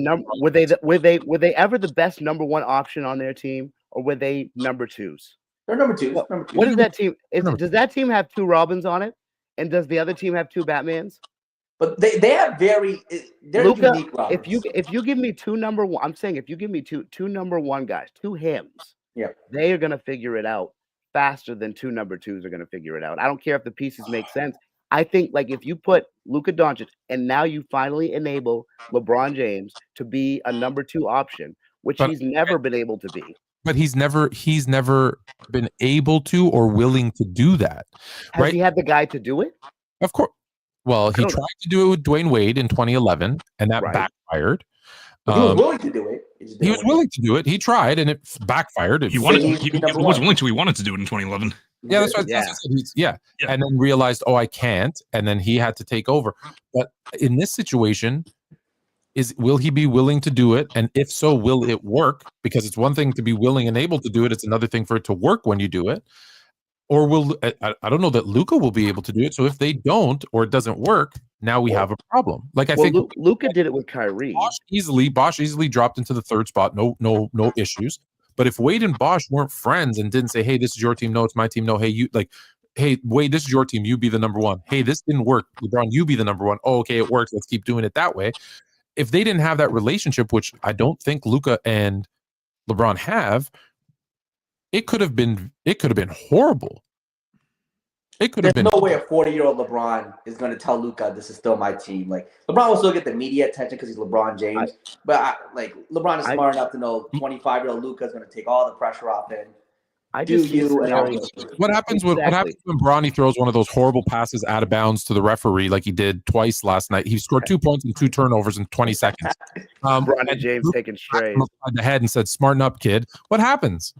F: ever the best number one option on their team, or were they number twos?
G: They're number two.
F: What is that team? Does that team have 2 Robins on it? And does the other team have 2 Batmans?
G: But they have they're
F: Luka,
G: unique Robins.
F: If you give me 2 number one, I'm saying if you give me two number one guys, 2 hymns, they are gonna figure it out faster than 2 number twos are gonna figure it out. I don't care if the pieces make sense. I think like if you put Luka Dončić and now you finally enable LeBron James to be a number 2 option, which he's never been able to be.
C: But he's never been able to or willing to do that.
F: Has he had the guy to do it?
C: Of course. Well, he tried to do it with Dwayne Wade in 2011, and that backfired.
G: He was willing to do it.
C: He was willing to do it. He tried, and it backfired.
E: He wasn't willing to. He wanted to do it in 2011.
C: Yeah, that's what. Yeah, and then realized, I can't, and then he had to take over. But in this situation, will he be willing to do it? And if so, will it work? Because it's one thing to be willing and able to do it. It's another thing for it to work when you do it. Or I don't know that Luka will be able to do it. So if they don't, or it doesn't work, now we have a problem. Like I think
F: Luka did it with Kyrie.
C: Bosh easily dropped into the 3rd spot. No issues. But if Wade and Bosh weren't friends and didn't say, hey, this is your team. No, it's my team. No, hey, Wade, this is your team. You be the number 1. Hey, this didn't work. LeBron, you be the number 1. Oh, okay, it works. Let's keep doing it that way. If they didn't have that relationship, which I don't think Luka and LeBron have, it could have been horrible. It could have been.
G: There's no way a 40-year-old LeBron is going to tell Luka, this is still my team. Like LeBron will still get the media attention because he's LeBron James. But LeBron is smart enough to know 25-year-old Luka is going to take all the pressure off him.
C: What happens when Bronny throws one of those horrible passes out of bounds to the referee like he did twice last night? He scored 2 points and 2 turnovers in 20 seconds.
F: Bronny James taking straight
C: the head and said, "Smarten up, kid." What happens?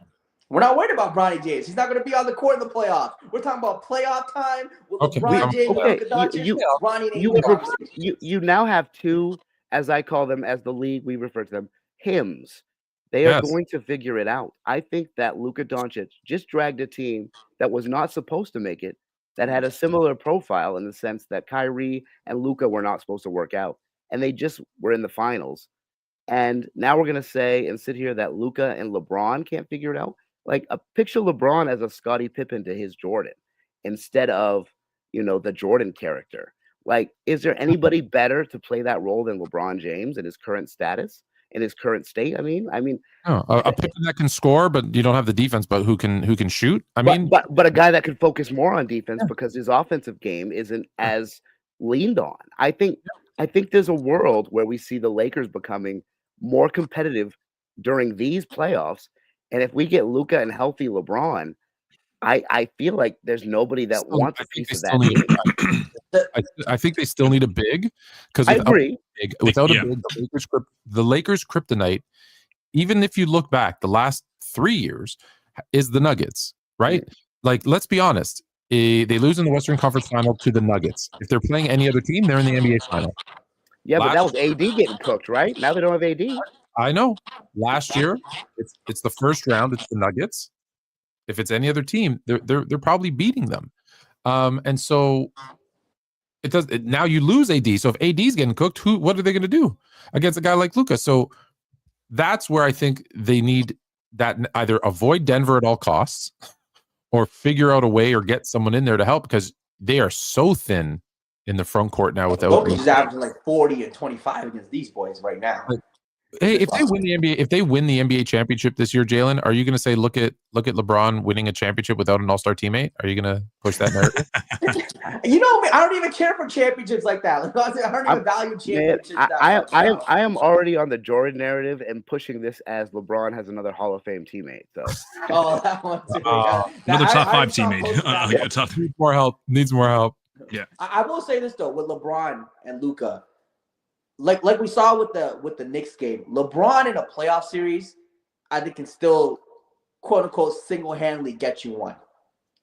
G: We're not worried about Bronny James. He's not going to be on the court in the playoffs. We're talking about playoff time with LeBron James, Luka Dončić, Bronny and
F: you now have two, as I call them, as the league, we refer to them, hymns. They are going to figure it out. I think that Luka Dončić just dragged a team that was not supposed to make it, that had a similar profile in the sense that Kyrie and Luka were not supposed to work out, and they just were in the finals. And now we're going to say and sit here that Luka and LeBron can't figure it out. Like, picture LeBron as a Scottie Pippen to his Jordan instead of, the Jordan character. Like, is there anybody better to play that role than LeBron James in his current status, in his current state? I mean,
C: a Pippen that can score, but you don't have the defense, but who can shoot?
F: But a guy that can focus more on defense because his offensive game isn't as leaned on. I think there's a world where we see the Lakers becoming more competitive during these playoffs. And if we get Luka and healthy LeBron, I feel like there's nobody that wants a piece of that.
C: I think they still need a big, because
F: I agree.
C: Without a big, the Lakers' kryptonite, even if you look back the last 3 years, is the Nuggets, right? Like, let's be honest. They lose in the Western Conference Final to the Nuggets. If they're playing any other team, they're in the NBA Final.
F: Yeah, but that was AD getting cooked, right? Now they don't have AD.
C: I know. Last year, it's the first round. It's the Nuggets. If it's any other team, they're probably beating them. And so it does. Now you lose AD. So if AD's getting cooked, what are they going to do against a guy like Luka? So that's where I think they need that, either avoid Denver at all costs, or figure out a way or get someone in there to help, because they are so thin in the front court now. Without
G: Jokic is averaging like 40 and 25 against these boys right now.
C: Hey, if they win the NBA championship this year, Jalen, are you going to say, look at LeBron winning a championship without an all-star teammate? Are you going to push that narrative?
G: I don't even care for championships like that. I don't even value championships.
F: I am already on the Jordan narrative and pushing this as LeBron has another Hall of Fame teammate. So,
G: that one too.
E: Another top five teammate.
C: Needs more help.
E: Yeah.
G: I will say this though, with LeBron and Luka, like we saw with the Knicks game, LeBron in a playoff series, I think can still, quote unquote, single-handedly get you one.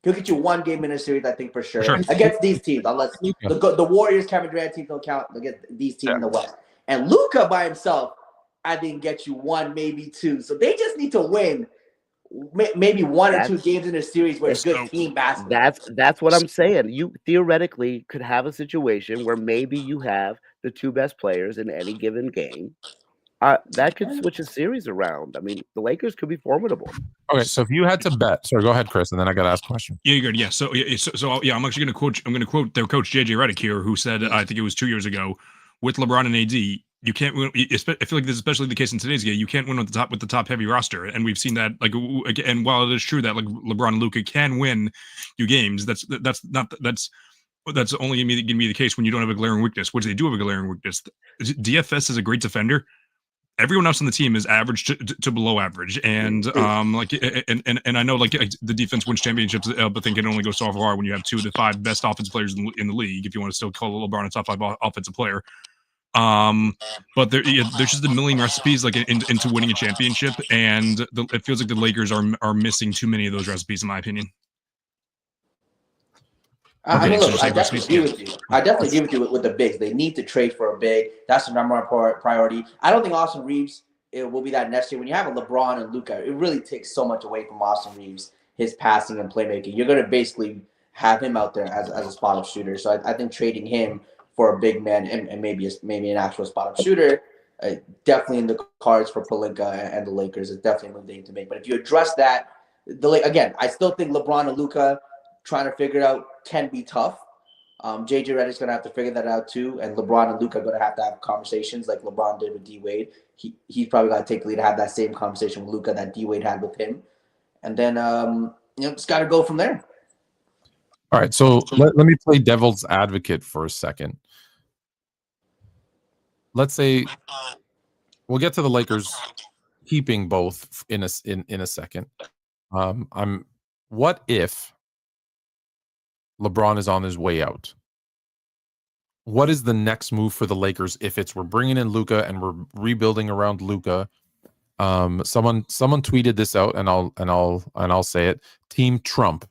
G: He'll get you one game in a series, I think, for sure. Against these teams, unless the Warriors, Kevin Durant teams don't count against these teams in the West. And Luka by himself, I think, get you one, maybe two. So they just need to win maybe one or two games in a series where it's good team basketball.
F: That's what I'm saying. You theoretically could have a situation where maybe you have the two best players in any given game. That could switch a series around. I mean, the Lakers could be formidable.
C: Okay, so if you had to bet, sorry, go ahead, Chris, and then I got to ask a question.
E: Yeah, you're good. Yeah, so I'm actually going to quote their coach JJ Redick here, who said, I think it was 2 years ago, with LeBron and AD, you can't win. I feel like this is especially the case in today's game. You can't win with the top heavy roster, and we've seen that. Like, and while it is true that like LeBron and Luka can win you games, that's only going to be the case when you don't have a glaring weakness, which they do have a glaring weakness. DFS is a great defender. Everyone else on the team is average to below average, and and I know like the defense wins championships, but think it only goes so far when you have two of the five best offensive players in the league. If you want to still call LeBron a top five offensive player. But there's just a million recipes like into winning a championship, and it feels like the Lakers are missing too many of those recipes, in my opinion.
G: I definitely agree with you. I definitely agree with you with the bigs. They need to trade for a big. That's the number one priority. I don't think Austin Reeves will be that necessary. When you have a LeBron and Luka, it really takes so much away from Austin Reeves, his passing and playmaking. You're going to basically have him out there as a spot-up shooter. So I think trading him for a big man and maybe an actual spot-up shooter, definitely in the cards for Pelinka and the Lakers. It's definitely a move they need to make. But if you address that, again, I still think LeBron and Luka trying to figure it out can be tough. JJ Redick's going to have to figure that out too, and LeBron and Luka are going to have conversations like LeBron did with D-Wade. He's probably got to take the lead to have that same conversation with Luka that D-Wade had with him. And then, just got to go from there.
C: All right, so let me play devil's advocate for a second. Let's say we'll get to the Lakers keeping both in a second. What if LeBron is on his way out? What is the next move for the Lakers if we're bringing in Luka and we're rebuilding around Luka? Someone tweeted this out, and I'll say it. Team Trump.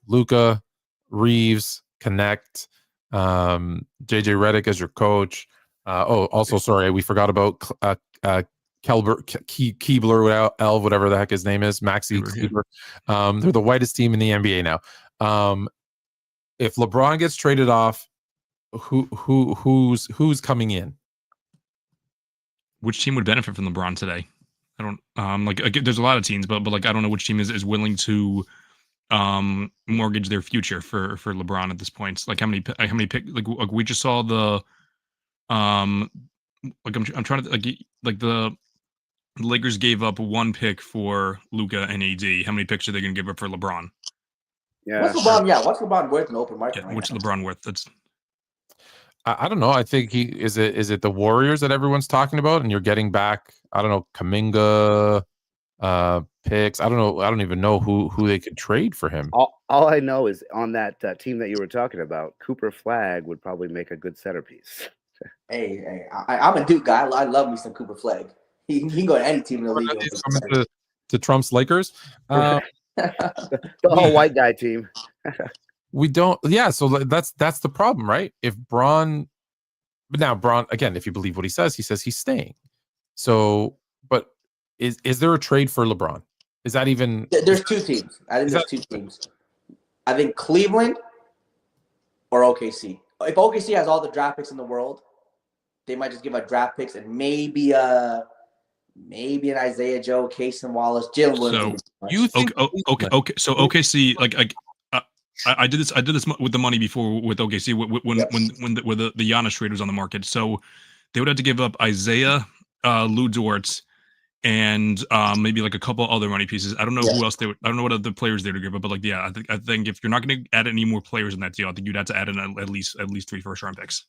C: Luka, Reeves, Connect, JJ Redick as your coach. Also, sorry, we forgot about Keebler, Elv, whatever the heck his name is, Maxi Kleber. They're the whitest team in the NBA now. If LeBron gets traded off, who's coming in?
E: Which team would benefit from LeBron today? I don't there's a lot of teams, but like I don't know which team is willing to mortgage their future for LeBron at this point. Like how many pick, like we just saw the I'm trying to like the Lakers gave up 1 pick for Luka and AD. How many picks are they going to give up for LeBron?
F: Yeah.
G: What's LeBron worth in the open market?
E: Yeah, what's LeBron worth? That's
C: I don't know. I think is it the Warriors that everyone's talking about, and you're getting back, I don't know, Kuminga picks. I don't know. I don't even know who they could trade for him.
F: All I know is on that team that you were talking about, Cooper Flag would probably make a good centerpiece.
G: Hey, I'm a Duke guy. I love me some Cooper Flag. He can go to any team in the league.
C: Coming to Trump's Lakers.
F: The whole white guy team.
C: We don't. Yeah. So that's the problem, right? If Braun, but now Braun again, if you believe what he says he's staying. So, but is there a trade for LeBron? Is that even?
G: There's 2 teams. I think there's 2 teams. I think Cleveland or OKC. If OKC has all the draft picks in the world, they might just give up draft picks and maybe an Isaiah Joe, Casey Wallace, Jalen Williams.
C: So you think?
E: Okay. So OKC, I did this with the money before with OKC when the Giannis trade was on the market. So they would have to give up Isaiah, Lou Dort, and maybe like a couple other money pieces. I don't know who else I don't know what other players they would give up, but like I think if you're not going to add any more players in that deal, I think you'd have to add in at least 3 first-round picks.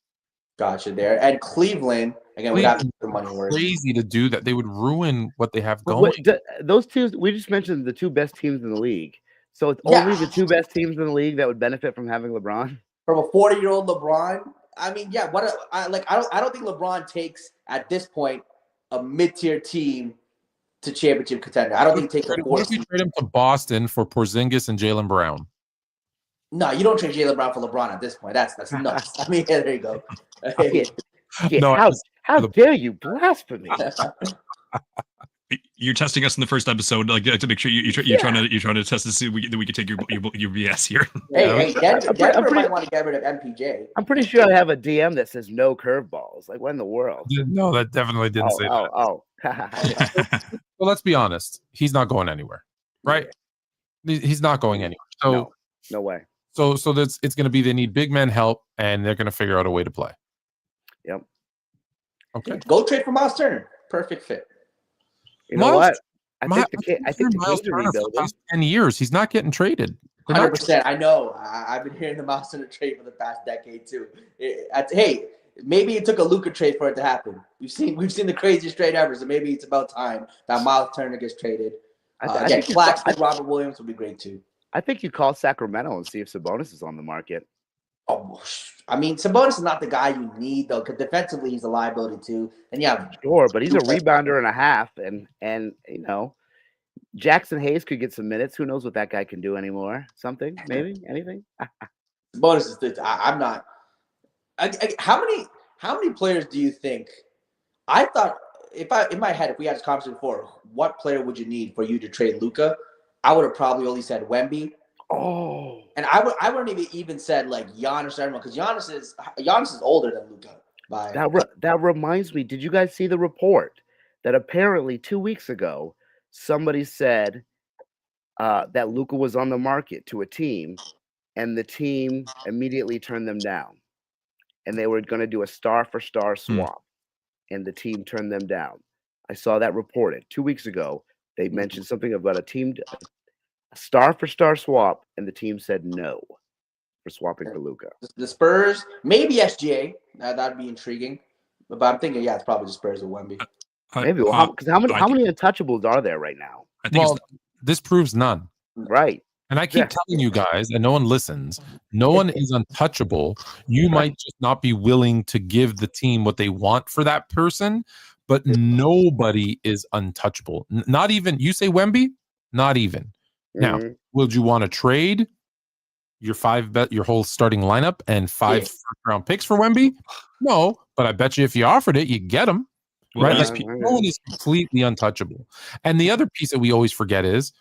G: Gotcha there. And Cleveland again, we got the money worth.
C: Crazy to do that. They would ruin what they have going.
F: Those two, we just mentioned the 2 best teams in the league. So it's only the 2 best teams in the league that would benefit from having LeBron.
G: From a 40-year-old LeBron, I mean, I don't think LeBron takes at this point a mid-tier team to championship contender. I don't think he takes a 4.
C: What if you trade him to Boston for Porzingis and Jaylen Brown?
G: No, you don't trade Jaylen Brown for LeBron at this point. That's nuts. I mean, there you go.
F: How dare you blasphemy?
E: You're testing us in the first episode, like to make sure you're trying to test to see that we can take your BS here.
G: Hey, Denver might want to get rid of MPJ.
F: I'm pretty sure I have a DM that says no curveballs. Like, what in the world?
C: No, that definitely didn't say that. Well, let's be honest. He's not going anywhere, right? He's not going anywhere. So
F: no way.
C: So it's going to be they need big men help, and they're going to figure out a way to play.
F: Yep.
C: Okay.
G: Go trade for Miles Turner. Perfect fit.
F: You know what? I think the
C: Miles Turner for the past 10 years, he's not getting traded.
G: 100%. I know. I've been hearing the Miles Turner trade for the past decade too. Hey, maybe it took a Luka trade for it to happen. We've seen the craziest trade ever, so maybe it's about time that Miles Turner gets traded. Claxton, Robert Williams would be great too.
F: I think you call Sacramento and see if Sabonis is on the market.
G: Oh, I mean, Sabonis is not the guy you need though, because defensively he's a liability too. And
F: sure, but he's a rebounder and a half, and you know, Jackson Hayes could get some minutes. Who knows what that guy can do anymore? Something, maybe, anything.
G: Sabonis is. I'm not. How many players do you think? I thought in my head, if we had this conversation before, what player would you need for you to trade Luka? I would have probably only said Wemby.
F: Oh,
G: and I wouldn't even said like Giannis or everyone, because Giannis is older than Luka.
F: That reminds me. Did you guys see the report that apparently 2 weeks ago somebody said that Luka was on the market to a team, and the team immediately turned them down, and they were going to do a star-for-star swap, and the team turned them down. I saw that reported 2 weeks ago. They mentioned something about a star-for-star swap, and the team said no for swapping for Luka.
G: The Spurs, maybe SGA. That'd be intriguing. But I'm thinking, it's probably the Spurs or Wemby.
F: Maybe. Because how many untouchables are there right now?
C: This proves none.
F: Right.
C: And I keep telling you guys, and no one listens, no one is untouchable. You might just not be willing to give the team what they want for that person, but nobody is untouchable. Not even, you say Wemby? Not even. Now, would you want to trade your whole starting lineup and 5 first-round picks for Wemby? No, but I bet you if you offered it, you get him.
E: Well,
C: Right? Like, no one is completely untouchable. And the other piece that we always forget is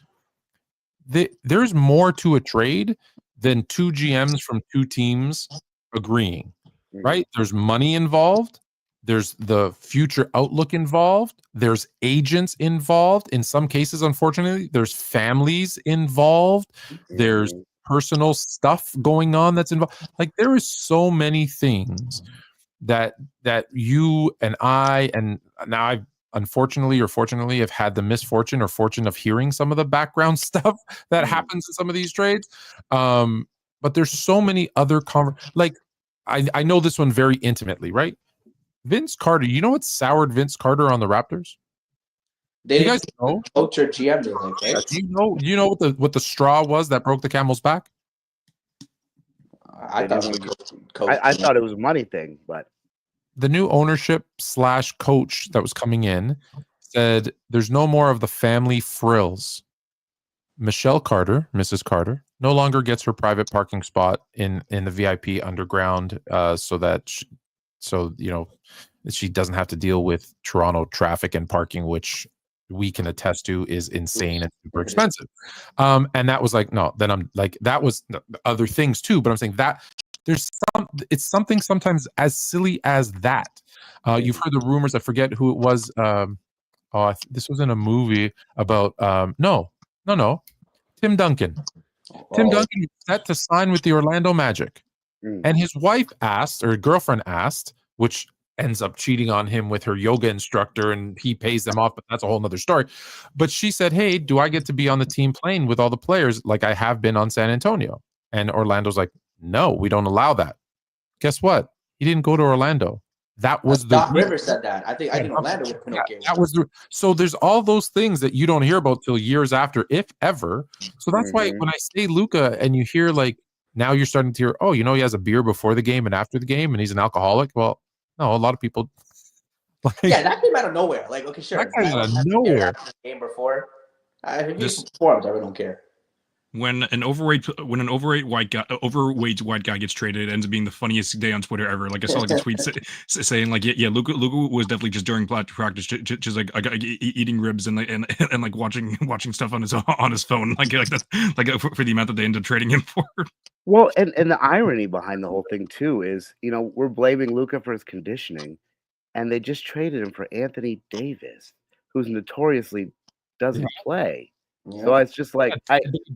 C: there's more to a trade than 2 GMs from 2 teams agreeing, right? There's money involved. There's the future outlook involved. There's agents involved. In some cases, unfortunately, there's families involved. There's personal stuff going on that's involved. Like, there is so many things that you and I, and now I've unfortunately or fortunately have had the misfortune or fortune of hearing some of the background stuff that happens in some of these trades. But there's so many other like I know this one very intimately, right? Vince Carter, you know what soured Vince Carter on the Raptors?
G: They
C: you guys know?
G: Coach or GM, they like, right?
C: Do you know what the straw was that broke the camel's back?
G: I thought it was coach.
F: I thought it was a money thing, but
C: the new ownership / coach that was coming in said there's no more of the family frills. Michelle Carter, Mrs. Carter, no longer gets her private parking spot in the VIP underground, so she doesn't have to deal with Toronto traffic and parking, which we can attest to is insane and super expensive. And that was like, no, then I'm like, that was other things too, but I'm saying that it's something sometimes as silly as that. You've heard the rumors, I forget who it was. This was in a movie about, no, Tim Duncan. Tim Duncan was set to sign with the Orlando Magic. And his wife asked, or girlfriend asked, which ends up cheating on him with her yoga instructor, and he pays them off, but that's a whole nother story. But she said, hey, do I get to be on the team playing with all the players like I have been on San Antonio? And Orlando's like, no, we don't allow that. Guess what? He didn't go to Orlando. That was
G: Doc Rivers said that. I think Orlando would put
C: that was so there's all those things that you don't hear about till years after, if ever. So that's why when I say Luka and you hear like, now you're starting to hear, oh, he has a beer before the game and after the game and he's an alcoholic. Well, no, a lot of people.
G: That came out of nowhere. Like, okay, sure.
C: That came out of nowhere.
G: The game before. If he performs, I really don't care.
E: When an overweight white guy gets traded, it ends up being the funniest day on Twitter ever. Like I saw like a tweet saying like, yeah, Luka was definitely just during practice, just like eating ribs and like watching stuff on his phone, like for the amount that they ended up trading him for.
F: Well, and the irony behind the whole thing too is, we're blaming Luka for his conditioning, and they just traded him for Anthony Davis, who's notoriously doesn't play. Yeah. So it's just like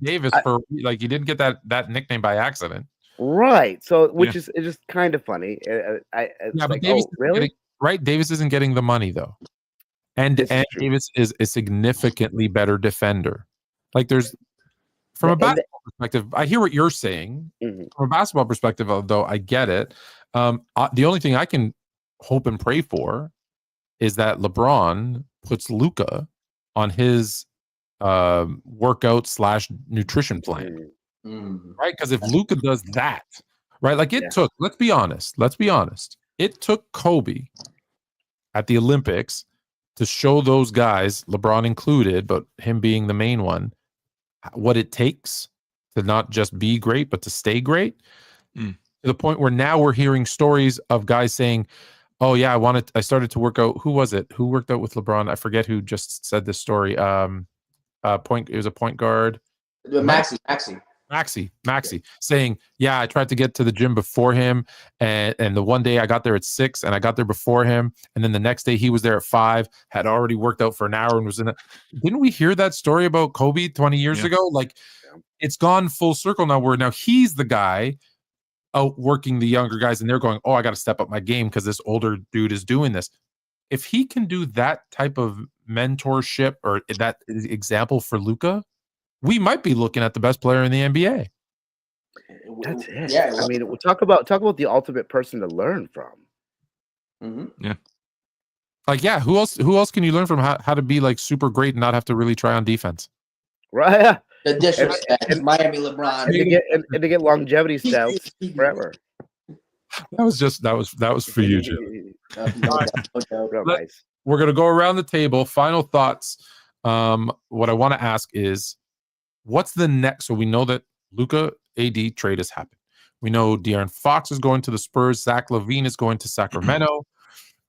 C: Davis for like you didn't get that nickname by accident,
F: right? So is just kind of funny. But like,
C: Davis
F: really?
C: Right? Davis isn't getting the money though, and Davis is a significantly better defender. Like there's from a basketball perspective, I hear what you're saying. From a basketball perspective, though, I get it. The only thing I can hope and pray for is that LeBron puts Luka on his workout / nutrition plan, right? Because if Luka does that, right, like it took, let's be honest, it took Kobe at the Olympics to show those guys, LeBron included, but him being the main one, what it takes to not just be great, but to stay great. To the point where now we're hearing stories of guys saying, oh yeah, I started to work out. Who was it? Who worked out with LeBron? I forget who just said this story. It was a point guard. Maxi saying, yeah, I tried to get to the gym before him, and the one day I got there at 6 and I got there before him, and then the next day he was there at 5, had already worked out for an hour and was in it. Didn't we hear that story about Kobe 20 years ago? Like it's gone full circle now, where now he's the guy outworking the younger guys, and they're going, oh, I got to step up my game because this older dude is doing this. If he can do that type of mentorship or that example for Luka, we might be looking at the best player in the NBA.
F: That's it. Yeah, I mean, we'll talk about the ultimate person to learn from.
E: Yeah.
C: Like, yeah, who else can you learn from how to be like super great and not have to really try on defense?
F: Right.
G: The disrespect, Miami LeBron,
F: and to get longevity stats forever.
C: That was for you, Jim. we're gonna go around the table. Final thoughts. What I want to ask is, what's the next? So we know that Luka AD trade has happened. We know De'Aaron Fox is going to the Spurs. Zach LaVine is going to Sacramento.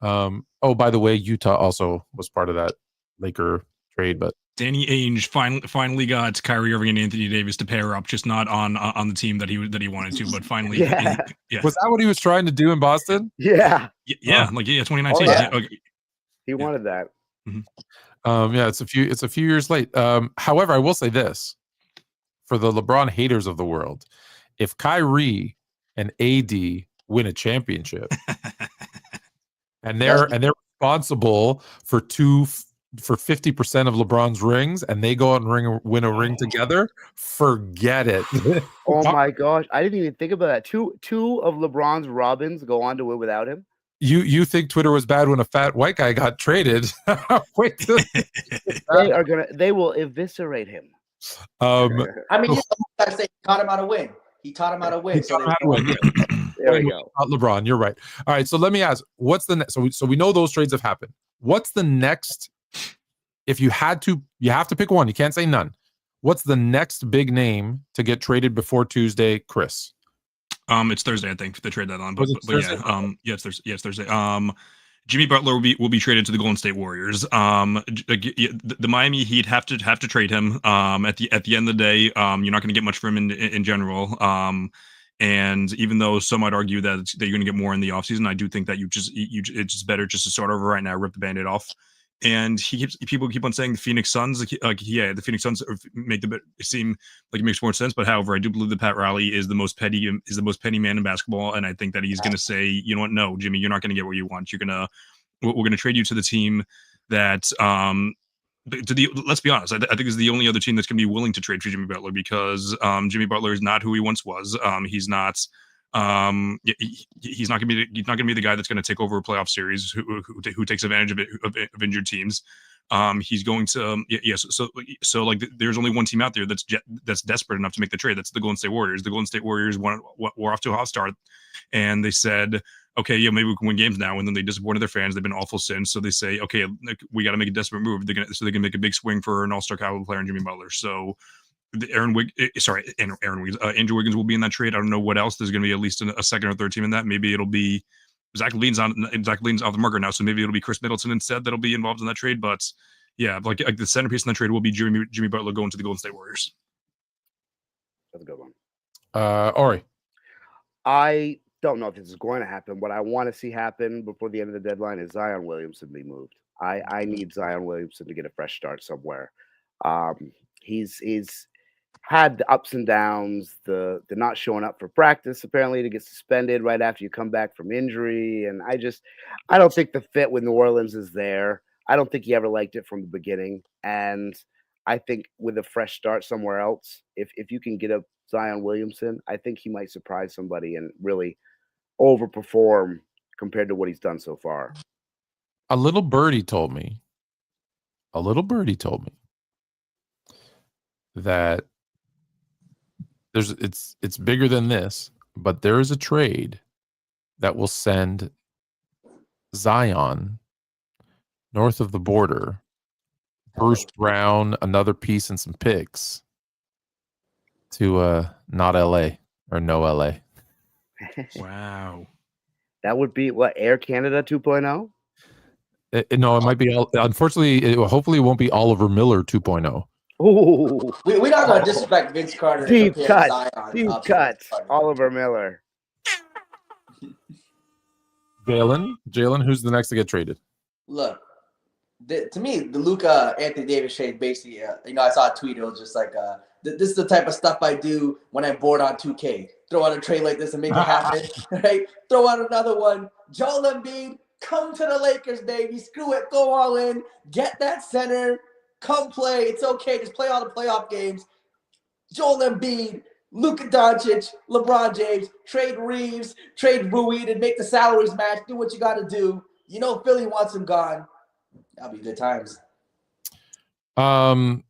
C: Oh, by the way, Utah also was part of that Laker trade, but
E: Danny Ainge finally got Kyrie Irving and Anthony Davis to pair up, just not on the team that he wanted to, but finally,
F: Yeah.
C: Was that what he was trying to do in Boston?
F: Yeah.
E: 2019.
F: Oh, yeah.
E: Okay.
F: He wanted that.
C: Yeah, it's a few years late. However, I will say this for the LeBron haters of the world: if Kyrie and AD win a championship, and they're responsible for 50% of LeBron's rings, and they go out and win a ring together, forget it.
F: Oh my gosh, I didn't even think about that. Two of LeBron's Robins go on to win without him.
C: You think Twitter was bad when a fat white guy got traded? Wait,
F: they will eviscerate him.
G: I mean, you gotta say he taught him how to win. He taught him how to win.
F: There we go.
C: LeBron, you're right. All right, so let me ask, what's the next? So we know those trades have happened. What's the next? If you have to pick one. You can't say none. What's the next big name to get traded before Tuesday, Chris?
E: It's Thursday, I think, they trade that on. But yeah, it's Thursday. Jimmy Butler will be traded to the Golden State Warriors. The Miami Heat have to trade him. At the end of the day, you're not going to get much from him in general. And even though some might argue that you're going to get more in the offseason, I do think that it's just better just to start over right now, rip the Band-Aid off. And people keep on saying the Phoenix Suns, the Phoenix Suns make it seem like it makes more sense. But however, I do believe that Pat Riley is the most petty man in basketball, and I think that he's going to say, you know what, no, Jimmy, you're not going to get what you want. We're going to trade you to the team that let's be honest, I think is the only other team that's going to be willing to trade for Jimmy Butler, because Jimmy Butler is not who he once was. He's not going to be the guy that's going to take over a playoff series who takes advantage of injured teams. He's going to so like there's only one team out there that's desperate enough to make the trade. That's the Golden State Warriors. The Golden State Warriors were off to a hot start, and they said, okay, yeah, maybe we can win games now. And then they disappointed their fans. They've been awful since. So they say, okay, we got to make a desperate move. So they can make a big swing for an all-star caliber player in Jimmy Butler. So Andrew Wiggins will be in that trade. I don't know what else. There's going to be at least a second or third team in that. Maybe it'll be Zach LaVine's off the market now, so maybe it'll be Chris Middleton instead that'll be involved in that trade. But yeah, like the centerpiece in that trade will be Jimmy Butler going to the Golden State Warriors.
F: That's a good one.
C: Ori,
F: I don't know if this is going to happen. What I want to see happen before the end of the deadline is Zion Williamson be moved. I need Zion Williamson to get a fresh start somewhere. He's had the ups and downs, the not showing up for practice, apparently, to get suspended right after you come back from injury. And I don't think the fit with New Orleans is there. I don't think he ever liked it from the beginning. And I think with a fresh start somewhere else, if you can get a Zion Williamson, I think he might surprise somebody and really overperform compared to what he's done so far.
C: a little birdie told me that it's bigger than this, but there is a trade that will send Zion north of the border, Bruce Brown, another piece, and some picks to not LA or no LA.
E: Wow.
F: That would be what, Air Canada 2.0?
C: No, it might be. Unfortunately, hopefully, it won't be Oliver Miller 2.0.
F: Ooh,
G: we're not going to disrespect Vince Carter.
F: deep cuts. Oliver Miller.
C: Jalen, who's the next to get traded?
G: Look, to me, the Luka Anthony Davis trade basically, I saw a tweet. It was just like, this is the type of stuff I do when I'm bored on 2K. Throw out a trade like this and make it happen, right? Throw out another one. Joel Embiid, come to the Lakers, baby. Screw it. Go all in. Get that center. Come play. It's okay. Just play all the playoff games. Joel Embiid, Luka Dončić, LeBron James, trade Reeves, trade Rui to make the salaries match. Do what you got to do. You know Philly wants him gone. That'll be good times.
C: The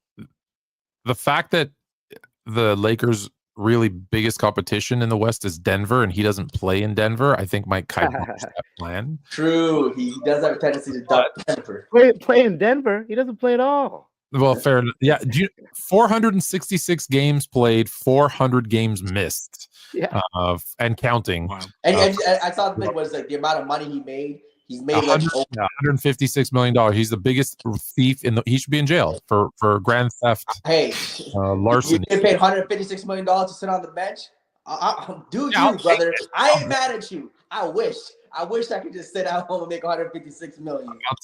C: fact that the Lakers really biggest competition in the West is Denver, and he doesn't play in Denver, I think might kind of push that plan.
G: True. He does have a tendency to duck Denver.
F: Play in Denver. He doesn't play at all.
C: Well, fair enough. Yeah, 466 games played, 400 games missed, and counting.
G: Wow. And I thought the thing was like the amount of money he made. He's made like
C: $156 million. He's the biggest thief he should be in jail for grand theft.
G: Hey,
C: larceny.
G: You paid $156 million to sit on the bench. Brother. I ain't mad at you. I wish I could just sit at home and make $156 million.
C: I'll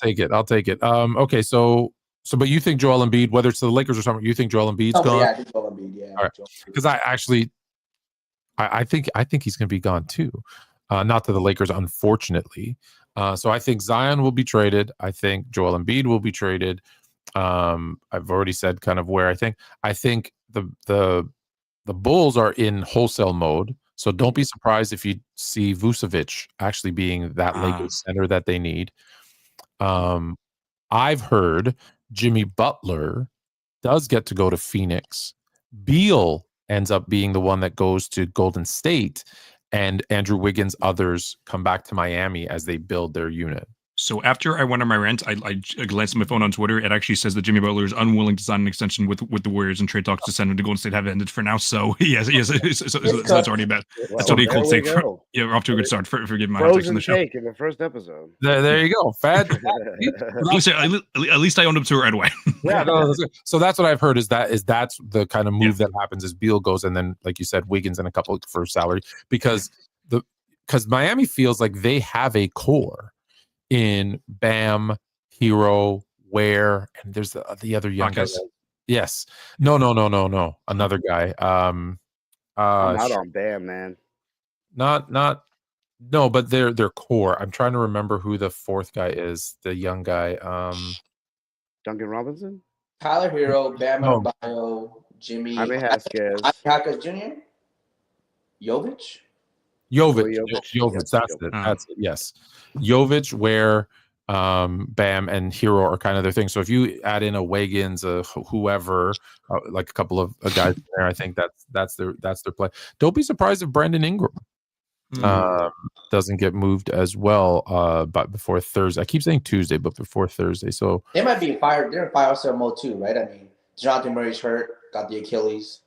C: take it. Okay, so but you think Joel Embiid, whether it's the Lakers or something, you think Joel Embiid's gone?
G: Yeah, I think Joel Embiid. Yeah.
C: All right. Because I think he's going to be gone too. Not to the Lakers, unfortunately. So I think Zion will be traded. I think Joel Embiid will be traded. I've already said kind of where I think. I think the Bulls are in wholesale mode. So don't be surprised if you see Vucevic actually being that Lakers center that they need. I've heard Jimmy Butler does get to go to Phoenix. Beal ends up being the one that goes to Golden State, and Andrew Wiggins, others come back to Miami as they build their unit.
E: So after I went on my rant, I glanced at my phone on Twitter. It actually says that Jimmy Butler is unwilling to sign an extension with the Warriors, and trade talks to send him to Golden State have ended for now. So yes, so that's already bad. That's already a cold take. We're off to a good start. Forgive my takes on the show.
F: In the first episode.
C: There you go, Fad.
E: At least I owned up to it right away.
C: Yeah, so that's what I've heard is that's the kind of move that happens is Beal goes, and then like you said, Wiggins and a couple for salary because Miami feels like they have a core in Bam, Hero, Ware, and there's the other young guy. Yes. No. Another guy.
F: I'm out on Bam, man.
C: No, but their core. I'm trying to remember who the fourth guy is. The young guy.
F: Duncan Robinson?
G: Tyler Hero, Bam Adebayo, Jimmy.
F: Jaime Haskins.
G: Hakas Jr. Jovic.
C: That's it. That's it. Yes. Jovic, Ware, Bam, and Hero are kind of their thing. So if you add in a Wiggins, whoever, like a couple of guys there, I think that's their play. Don't be surprised if Brandon Ingram doesn't get moved as well. But before Thursday, I keep saying Tuesday, but before Thursday. So
G: they might be fired. They're in fire sale mode too, right? I mean, Dejounte Murray's hurt, got the Achilles.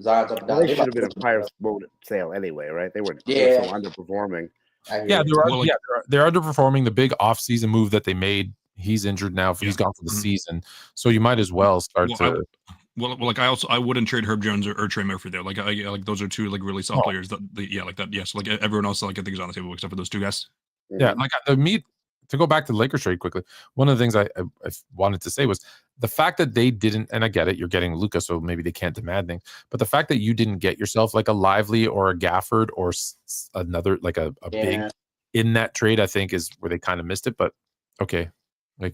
G: Zion's up and down.
F: They should have been a fire mode sale anyway, right? They were so underperforming.
C: Yeah, they're underperforming. The big off-season move that they made, he's injured now. He's gone for the season, so you might as well start to.
E: I wouldn't trade Herb Jones or Trey Murphy there. Like those are two like really solid players. Like that. Yes, like everyone else, like I think is on the table except for those two guys.
C: Yeah, like to go back to the Lakers trade quickly. One of the things I wanted to say was the fact that they didn't, and I get it, you're getting Luka, so maybe they can't demand things. But the fact that you didn't get yourself like a Lively or a Gafford or another like a big in that trade, I think is where they kind of missed it. But okay,
G: I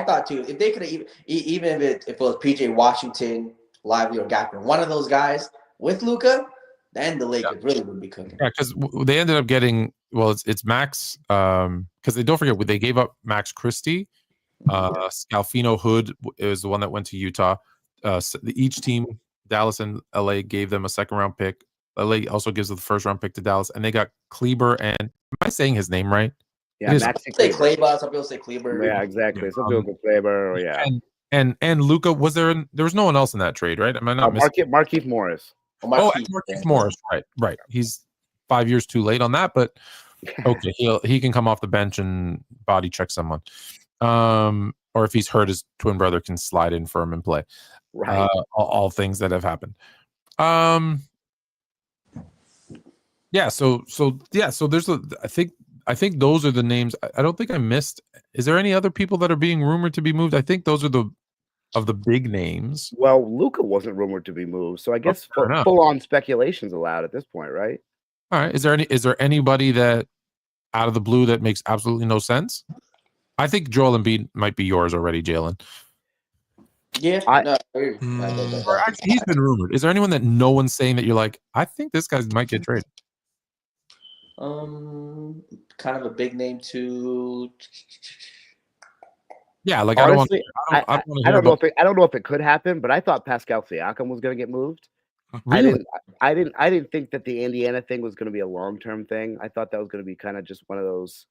G: thought too. If they could have even if it was PJ Washington, Lively, or Gafford, one of those guys with Luka, then the Lakers really would be cooking.
C: Yeah, because they ended up getting it's Max. Because don't forget they gave up Max Christie. Scalfino Hood is the one that went to Utah. Each team, Dallas and LA, gave them a second round pick. LA also gives the first round pick to Dallas, and they got Kleber. And am I saying his name right?
F: Yeah, Max.
G: Say Kleber. Some people say Kleber.
F: Yeah, exactly. Some people say Kleber.
C: And Luka was there. There was no one else in that trade, right? Am I not missing?
F: Markieff Morris.
C: Markieff Morris. Right. He's 5 years too late on that, but okay, he can come off the bench and body check someone. Or if he's hurt, his twin brother can slide in for him and play.
F: Right.
C: All things that have happened. So there's I think those are the names. I don't think I missed. Is there any other people that are being rumored to be moved? I think those are of the big names.
F: Well, Luka wasn't rumored to be moved, so I guess full on speculation's allowed at this point, right?
C: All right. Is there anybody that out of the blue that makes absolutely no sense? I think Joel Embiid might be yours already, Jalen.
G: Yeah,
C: or actually, he's been rumored. Is there anyone that no one's saying that you're like, I think this guy might get traded?
G: Kind of a big name too.
F: Yeah, like honestly, I don't know if it could happen, but I thought Pascal Siakam was going to get moved.
C: Really?
F: I didn't think that the Indiana thing was going to be a long-term thing. I thought that was going to be kind of just one of those,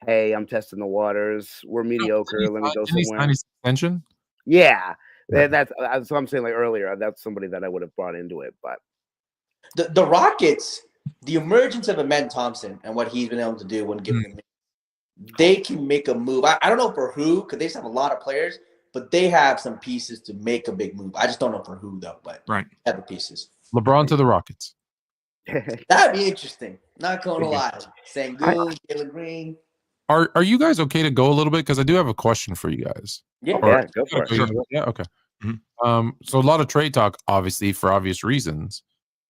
F: hey, I'm testing the waters. We're mediocre. Let me go
C: Didn't he
F: somewhere.
C: sign his extension?
F: Yeah,
C: Yeah.
F: that's what I'm saying. Like earlier, that's somebody that I would have brought into it. But
G: The Rockets, the emergence of Amen Thompson and what he's been able to do when given the minutes, they can make a move. I don't know for who, because they just have a lot of players, but they have some pieces to make a big move. I just don't know for who though, but
E: Right.
G: have the pieces.
C: LeBron to the Rockets.
G: That'd be interesting. Not gonna lie. Sengun, Jalen Green.
C: Are you guys okay to go a little bit? Because I do have a question for you guys.
G: Yeah.
F: yeah, go for it.
E: Sure.
C: Yeah, okay.
E: Mhm.
C: So a lot of trade talk, obviously, for obvious reasons.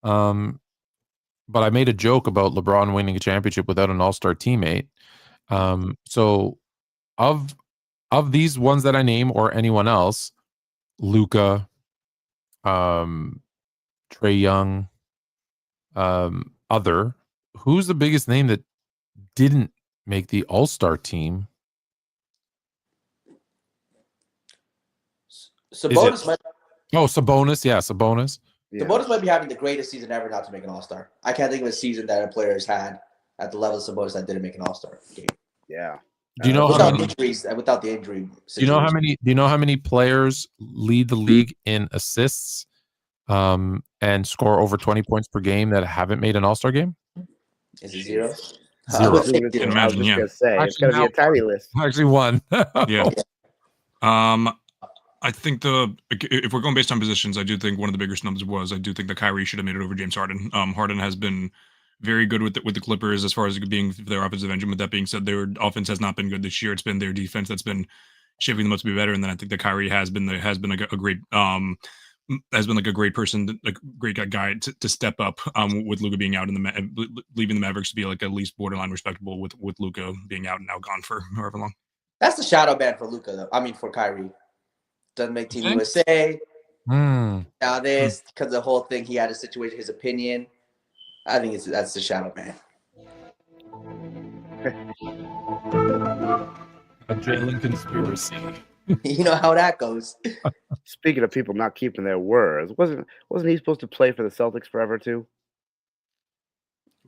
C: But I made a joke about LeBron winning a championship without an all-star teammate. So of these ones that I name or anyone else, Luka, Trey Young, who's the biggest name that didn't make the all-star team?
G: Sabonis might,
C: Sabonis. Yeah, Sabonis.
F: Yeah.
G: Sabonis might be having the greatest season ever not to make an All-Star. I can't think of a season that a player has had at the level of Sabonis that didn't make an All-Star game.
F: Yeah.
C: Do you know how
G: Without
C: many?
G: injuries, without the injury
C: Do
G: situation.
C: you know how many players lead the league in assists, and score over 20 points per game that haven't made an all-star game?
G: Is it zero?
C: Zero.
G: I would say
F: I
G: zero.
F: was
E: Imagine,
F: just
E: yeah.
F: gonna say it's
C: Actually,
F: gonna be a tiny list.
C: Actually, one.
E: Yeah. I think if we're going based on positions, I do think one of the bigger snubs was I do think that Kyrie should have made it over James Harden. Harden has been very good with the Clippers as far as being their offensive engine. With that being said, their offense has not been good this year. It's been their defense that's been shaping them up to be better. And then I think that Kyrie has been like a great person, a great guy to step up. With Luka being out in leaving the Mavericks to be like at least borderline respectable with Luka being out and now gone for however long.
G: That's the shadow ban for Luka, though. I mean, for Kyrie. Doesn't make Team
C: Okay.
G: USA.
C: Hmm.
G: Now this, because the whole thing, he had a situation, his opinion. I think that's the shadow ban.
C: A Jalen conspiracy.
G: You know how that goes.
F: Speaking of people not keeping their words, wasn't he supposed to play for the Celtics forever too?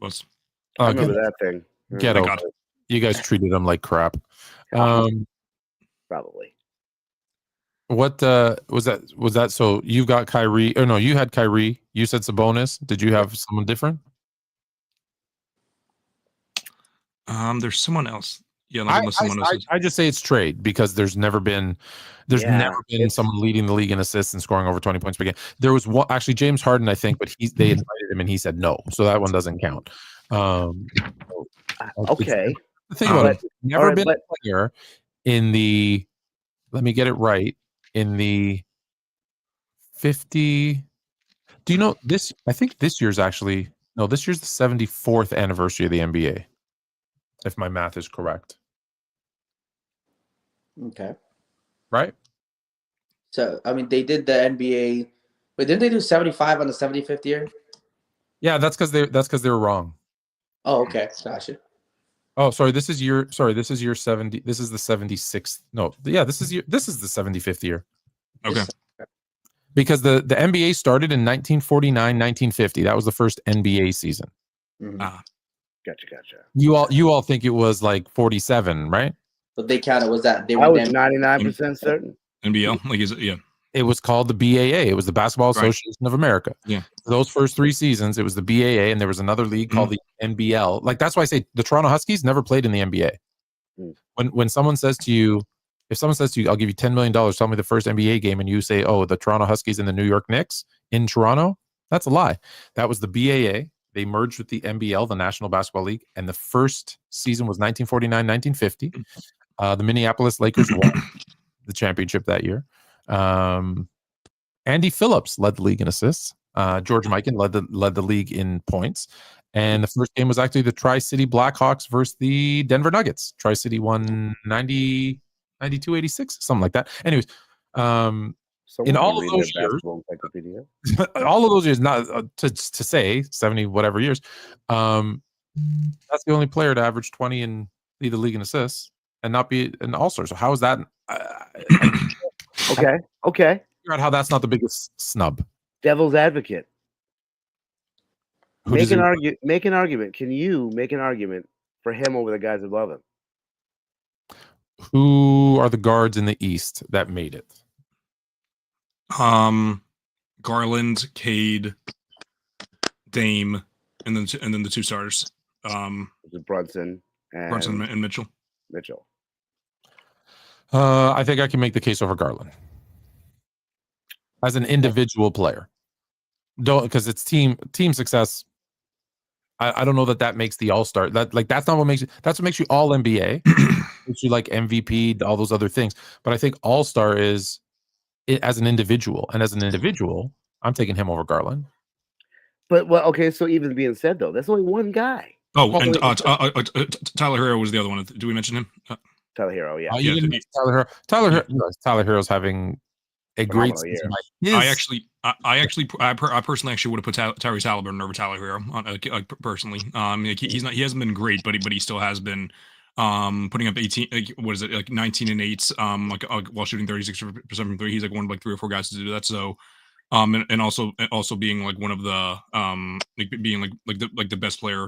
E: Was
F: I remember that thing.
C: Get
E: Thank
C: over
E: God.
C: it. You guys treated him like crap.
F: Probably.
C: What was that? Was that so? You got Kyrie? Or no, you had Kyrie. You said Sabonis. Did you have someone different?
E: There's someone else. Yeah, like unless someone else.
C: I just say it's trade because there's never been someone leading the league in assists and scoring over 20 points per game. There was one, actually James Harden, I think, but they invited him and he said no, so that one doesn't count.
F: Okay.
C: Think about it. Never been a player in the. Let me get it right. In the 50. Do you know this? I think this year's actually no. This year's the 74th anniversary of the NBA. If my math is correct.
G: Okay.
C: Right?
G: So, I mean, they did the NBA, but didn't they do 75 on the 75th year?
C: Yeah, that's because they were wrong.
G: Oh, okay. Gotcha.
C: Oh, sorry. This is year 70. This is the 76th. No, yeah, this is the 75th year.
E: Okay.
C: Because the NBA started in 1949, 1950. That was the first NBA season.
G: Mm-hmm.
F: Gotcha.
C: You all think it was like 47, right?
G: But they counted. Was that they
F: I
G: were
F: was 99% certain.
E: NBL, like, is it? Yeah.
C: It was called the BAA. It was the Basketball Association of America.
E: Yeah.
C: Those first 3 seasons, it was the BAA, and there was another league called the NBL. Like, that's why I say the Toronto Huskies never played in the NBA. When someone says to you, if someone says to you, I'll give you $10 million, tell me the first NBA game, and you say, oh, the Toronto Huskies and the New York Knicks in Toronto, that's a lie. That was the BAA. They merged with the NBL, the National Basketball League, and the first season was 1949, 1950. The Minneapolis Lakers won the championship that year. Andy Phillips led the league in assists. George Mikan led the league in points. And the first game was actually the Tri-City Blackhawks versus the Denver Nuggets. Tri-City won 92-86, something like that. Anyways, in all of those years, all of those years, not to say 70 whatever years, that's the only player to average 20 and lead the league in assists and not be an all-star. So how is that?
F: Okay.
C: Figure out how that's not the biggest snub.
F: Devil's advocate. Make an argument. Can you make an argument for him over the guys above him?
C: Who are the guards in the East that made it?
E: Garland, Cade, Dame, and then the two starters.
F: Brunson
E: and Mitchell.
C: I think I can make the case over Garland as an individual player. Don't, because it's team success. I don't know that makes the All-Star. That's not what makes you. That's what makes you All NBA. Makes you like MVP, all those other things. But I think All-Star is it as an individual, and as an individual, I'm taking him over Garland.
F: But well, okay. So even being said though, that's only one guy.
E: Oh, and Tyler Hero was the other one. Do we mention him?
F: Tyler Hero, yeah.
C: You didn't mention Tyler Hero. Tyler Hero's having a great season.
E: I personally would have put Tyrese Halliburton over Tyler Hero personally. He hasn't been great, but he still has been putting up 18. What is it, like 19 and 8? While shooting 36% from three. He's like one of like 3 or 4 guys to do that. So. And also being like one of the being like the best player.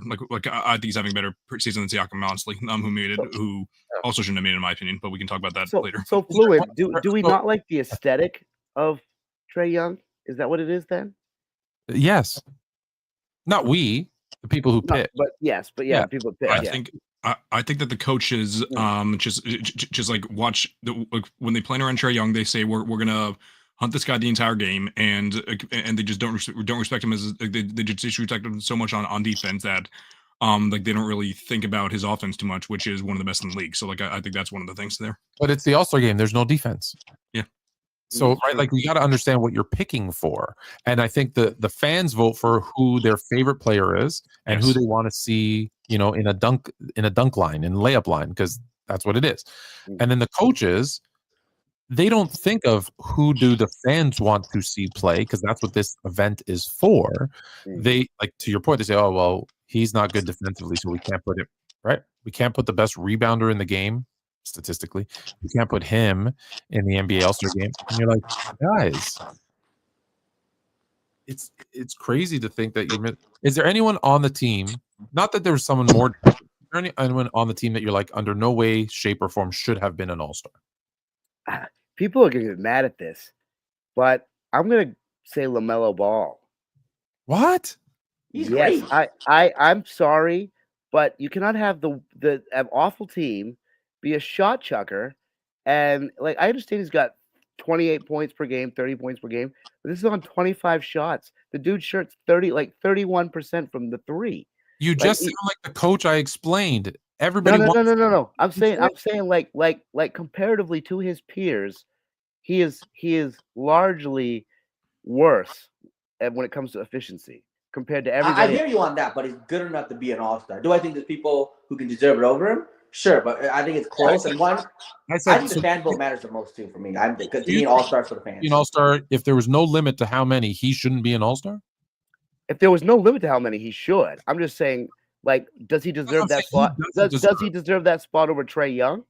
E: I think he's having a better season than Siakam, honestly. Who made it? Who also shouldn't have made it, in my opinion. But we can talk about that later.
F: So Fluid, do we not like the aesthetic of Trae Young? Is that what it is then?
C: Yes. Not we, the people who pick.
F: But people pick.
E: I think that the coaches just like watch when they plan around Trae Young, they say we're gonna hunt this guy the entire game, and they just don't respect him as they just respect him so much on defense that they don't really think about his offense too much, which is one of the best in the league. So I think that's one of the things there.
C: But it's the All-Star game. There's no defense.
E: Yeah.
C: So you got to understand what you're picking for, and I think the fans vote for who their favorite player is and who they want to see, in a dunk line, in layup line, because that's what it is, and then the coaches. They don't think of who do the fans want to see play, because that's what this event is for. They, like, to your point, they say, oh, well, he's not good defensively, so we can't put it, right? We can't put the best rebounder in the game, statistically. We can't put him in the NBA All-Star game. And you're like, guys, it's crazy to think that is there anyone on the team, not that there was someone more, is there anyone on the team that you're like, under no way, shape, or form should have been an All-Star?
F: People are going to get mad at this, but I'm going to say LaMelo Ball.
C: What?
G: He's great.
F: I'm sorry, but you cannot have the awful team be a shot chucker. And like, I understand he's got 28 points per game, 30 points per game, but this is on 25 shots. The dude shoots 31% from the three.
C: You just sound like the coach I explained. Everybody
F: No. I'm saying like comparatively to his peers, he is largely worse when it comes to efficiency compared to everybody.
G: I hear you on that, but he's good enough to be an All-Star. Do I think there's people who can deserve it over him? Sure, but I think it's close. And I think the fan vote matters the most too for me. Because he's an All-Star for the fans.
C: An All-Star, if there was no limit to how many, he shouldn't be an All-Star?
F: If there was no limit to how many, he should. I'm just saying. Like, does he deserve that spot? Does he deserve that spot over Trae Young?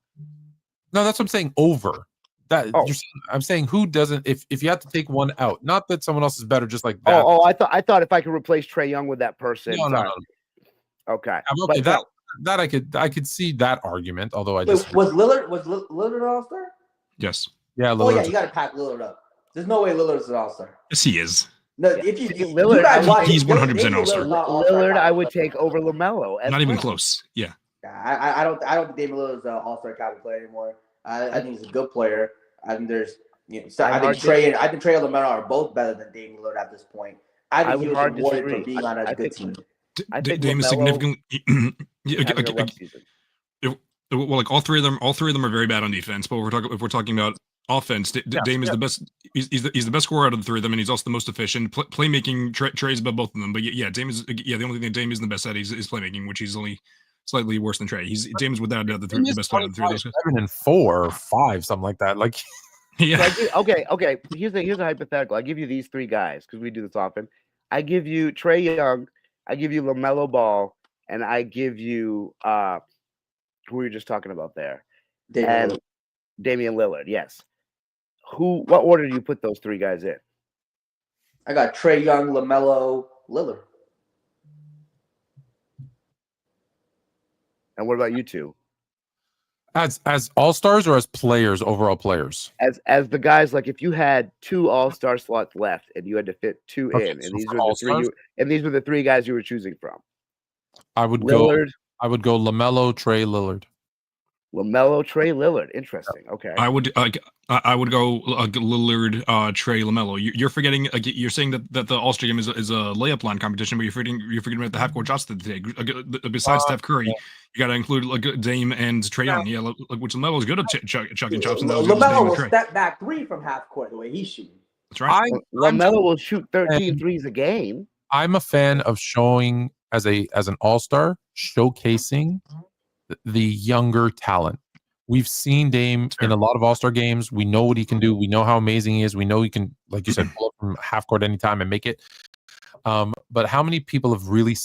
C: No, that's what I'm saying. Over that, I'm saying who doesn't. If you have to take one out, not that someone else is better, just like that.
F: I thought if I could replace Trae Young with that person.
C: No.
F: Okay.
C: Okay, that I could see that argument. Although was
G: Lillard an All-Star?
E: Yes.
C: Yeah. Lillard.
G: Oh yeah, you got to pack Lillard up. There's no way Lillard's an All-Star.
E: Yes, he is.
G: No, if you
F: Lillard,
E: he's 100% All-Star.
F: Lillard, I would take over LaMelo.
E: Not even close. Yeah.
G: I don't think Damian Lillard's an All-Star caliber player anymore. I think he's a good player. I think there's, I think Trae and LaMelo are both better than Damian Lillard at this point. I think he was rewarded for being on a good team.
E: Dame is significantly. Well, like all three of them are very bad on defense. But if we're talking about offense, Dame is the best. He's the best scorer out of the three of them, and he's also the most efficient. Playmaking, Trae's above both of them. But Dame is the only thing Dame isn't the best at is playmaking, which he's only slightly worse than Trae. James without doubt the best player out of the three of those guys.
C: 7 and 4 or 5, something like that. Like,
E: yeah.
F: Okay. Here's a hypothetical. I give you these three guys because we do this often. I give you Trae Young, I give you LaMelo Ball, and I give you who we were just talking about there, Damian Lillard. Yes. What order do you put those three guys in?
G: I got Trae Young, LaMelo, Lillard.
F: And what about you two?
C: As all-stars or as players, overall players?
F: As the guys, like if you had 2 all-star slots left and you had to fit 2
C: Okay,
F: in, and
C: so
F: these
C: for
F: were the 3
C: all-stars?
F: these were the 3 guys you were choosing from.
C: I would
F: Lillard,
C: go LaMelo, Trae, Lillard.
F: LaMelo, Trae, Lillard. Interesting. Okay.
E: I would go Lillard, Trae, LaMelo. You're forgetting. You're saying that the All-Star game is a layup line competition, but you're forgetting about the half-court shots today. Besides Steph Curry, you got to include like Dame and Trae Young. Yeah, which LaMelo is good at chucking chops. And
G: LaMelo will step back 3 from half court the way he's shooting.
E: That's right.
F: LaMelo will shoot 13 threes a game.
C: I'm a fan of showing as an all-star, showcasing the younger talent. We've seen Dame in a lot of all-star games. We know what he can do. We know how amazing he is. We know he can, like you said, pull up from half court anytime and make it. But how many people have really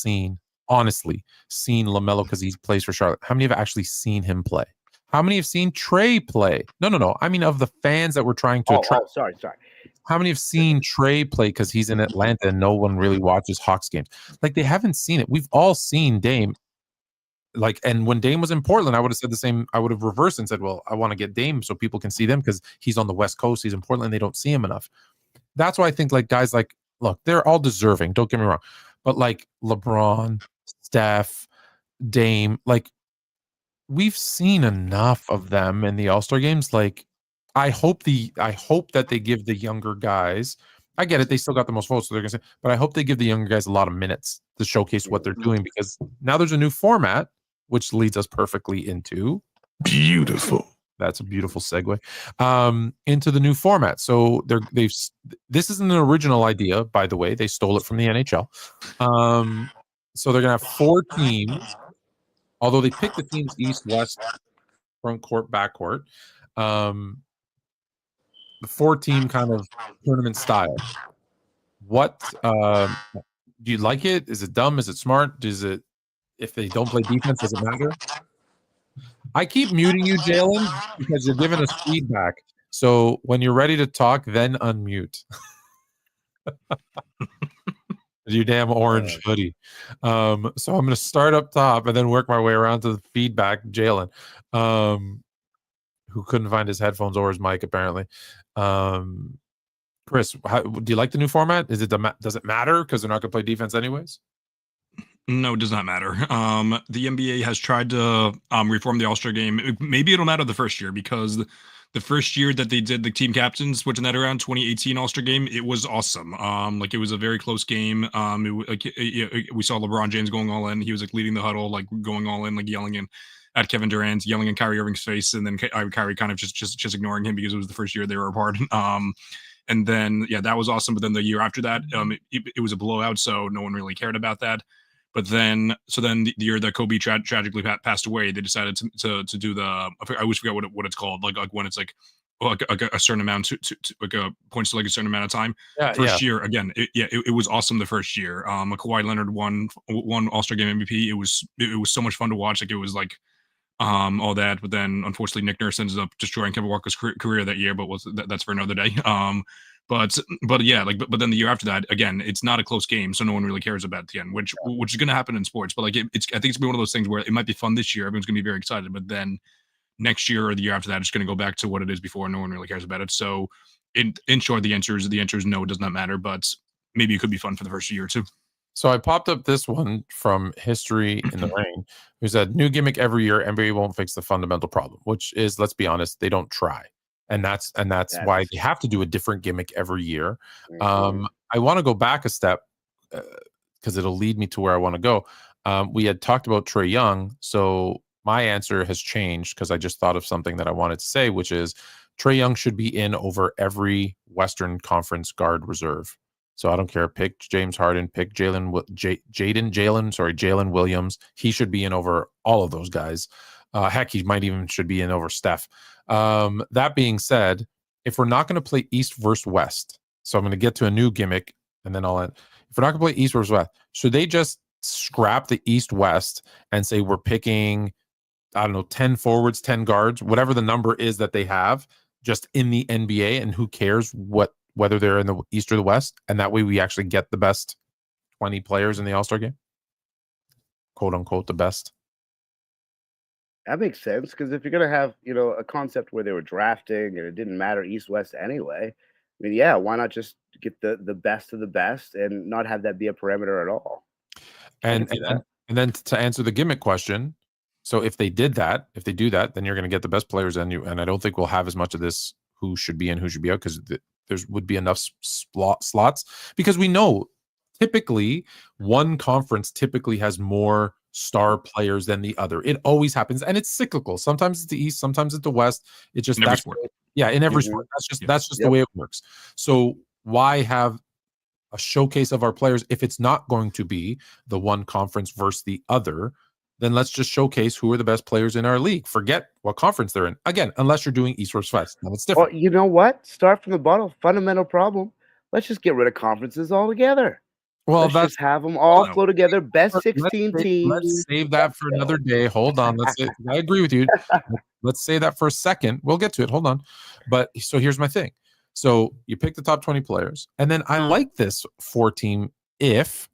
C: honestly seen LaMelo because he plays for Charlotte? How many have actually seen him play? How many have seen Trae play? No. I mean, of the fans that we're trying to attract.
F: Sorry.
C: How many have seen Trae play because he's in Atlanta and no one really watches Hawks games? Like, they haven't seen it. We've all seen Dame. Like, and when Dame was in Portland, I would have said the same. I would have reversed and said, well, I want to get Dame so people can see them because he's on the West Coast. He's in Portland. They don't see him enough. That's why I think like guys like, look, they're all deserving. Don't get me wrong. But like LeBron, Steph, Dame, like we've seen enough of them in the All-Star games. Like, I hope that they give the younger guys, I get it, they still got the most votes, so they're gonna say, but I hope they give the younger guys a lot of minutes to showcase what they're doing, because now there's a new format, which leads us perfectly into beautiful. That's a beautiful segue into the new format. So this isn't an original idea, by the way. They stole it from the NHL. So they're gonna have 4 teams, although they picked the teams east, west, front court, back court. The 4-team kind of tournament style. What do you like it? Is it dumb? Is it smart? If they don't play defense, does it matter? I keep muting you, Jalen, because you're giving us feedback. So when you're ready to talk, then unmute. You damn orange hoodie. So I'm going to start up top and then work my way around to the feedback. Jalen, who couldn't find his headphones or his mic, apparently. Chris, do you like the new format? Does it matter because they're not going to play defense anyways?
E: No, it does not matter. The NBA has tried to reform the All-Star game. Maybe it'll matter the first year, because the first year that they did the team captains, switching that around, 2018 All-Star game, it was awesome. Like, it was a very close game. We saw LeBron James going all in. He was like leading the huddle, like going all in, like yelling at Kevin Durant, yelling in Kyrie Irving's face, and then Kyrie kind of just ignoring him because it was the first year they were apart. And then, yeah, that was awesome. But then the year after that, it was a blowout, so no one really cared about that. But then, the year that Kobe tragically passed away, they decided to do the, I always forget what it's called, like when it's like a certain amount to like points to like a certain amount of time. First year, again, it was awesome the first year. Kawhi Leonard won All-Star Game MVP. It was so much fun to watch. Like, it was like all that. But then, unfortunately, Nick Nurse ended up destroying Kemba Walker's career that year. But that's for another day. But yeah, like, but then the year after that, again, it's not a close game, so no one really cares about the end, which is going to happen in sports. But like, I think it's going to be one of those things where it might be fun this year, everyone's going to be very excited, but then next year or the year after that, it's going to go back to what it is before. No one really cares about it. So, in short, the answer is no, it does not matter. But maybe it could be fun for the first year or two.
C: So I popped up this one from History in the Rain, who said, new gimmick every year, NBA won't fix the fundamental problem, which is, let's be honest, they don't try. And that's why they have to do a different gimmick every year. I want to go back a step because it'll lead me to where I want to go. We had talked about Trae Young, so my answer has changed because I just thought of something that I wanted to say, which is Trae Young should be in over every Western Conference guard reserve. So I don't care. Pick James Harden, pick Jalen Williams. He should be in over all of those guys. Heck, he might even should be in over Steph. That being said, if we're not going to play East versus West, so I'm going to get to a new gimmick and then I'll end. If we're not going to play East versus West, should they just scrap the East-West and say we're picking, I don't know, 10 forwards, 10 guards, whatever the number is that they have, just in the NBA, and who cares whether they're in the East or the West, and that way we actually get the best 20 players in the All-Star game? Quote unquote, the best.
F: That makes sense because if you're gonna have, a concept where they were drafting and it didn't matter East West anyway, I mean, yeah, why not just get the best of the best and not have that be a parameter at all?
C: And then to answer the gimmick question, so if they do that, then you're going to get the best players, and I don't think we'll have as much of this who should be in, who should be out, because there would be enough slots, because we know typically one conference typically has more star players than the other. It always happens, and it's cyclical. Sometimes it's the East, sometimes it's the West. It just
E: In every sport.
C: in every sport. That's just the way it works. So why have a showcase of our players if it's not going to be the one conference versus the other? Then let's just showcase who are the best players in our league. Forget what conference they're in. Again, unless you're doing East versus West. Now it's different.
F: Well, you know what? Start from the bottom. Fundamental problem. Let's just get rid of conferences altogether.
C: Well,
F: let's just have them all flow together. Best 16 teams.
C: Let's save that for another day. Hold on. I agree with you. Let's say that for a second. We'll get to it. Hold on. But so here's my thing. So you pick the top 20 players, and then I like this 4-team if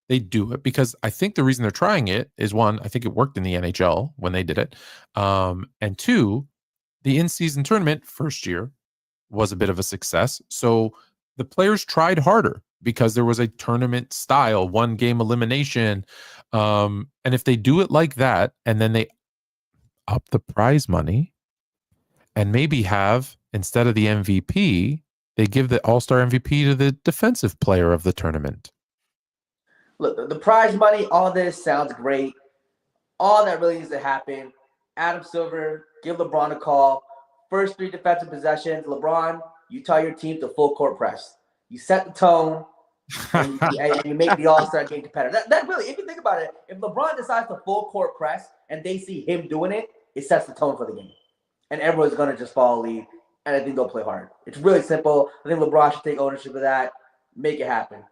C: they do it, because I think the reason they're trying it is, one, I think it worked in the NHL when they did it, and two, the in-season tournament first year was a bit of a success. So the players tried harder because there was a tournament style, one game elimination, and if they do it like that, and then they up the prize money, and maybe have, instead of the MVP, they give the All-Star MVP to the defensive player of the tournament.
G: Look, the prize money, all this sounds great. All that really needs to happen, Adam Silver, give LeBron a call. First 3 defensive possessions, LeBron, you tell your team to full court press. You set the tone, and you make the All-Star game competitive. That really, if you think about it, if LeBron decides to full court press and they see him doing it, it sets the tone for the game. And everyone's going to just follow lead, and I think they'll play hard. It's really simple. I think LeBron should take ownership of that, make it happen.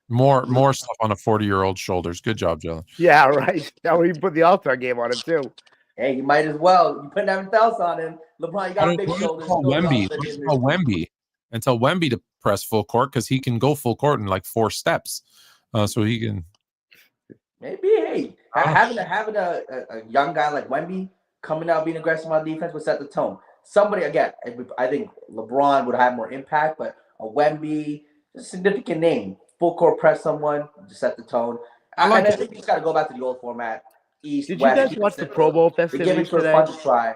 C: More stuff on a 40-year-old shoulders. Good job, Jalen.
F: Yeah, right. Now we put the All-Star game on it too.
G: Hey, you might as well. You put everything else on him. LeBron, you got big shoulders.
C: Wemby and tell Wemby to press full court, because he can go full court in like 4 steps. So he can.
G: Maybe, hey, having a young guy like Wemby coming out being aggressive on defense would set the tone. Somebody, again, I think LeBron would have more impact, but a Wemby, a significant name, full court press someone, just set the tone. I think you just got to go back to the old format. East,
F: Did
G: West,
F: you guys watch the Pro Bowl festivities today?
G: Fun to try.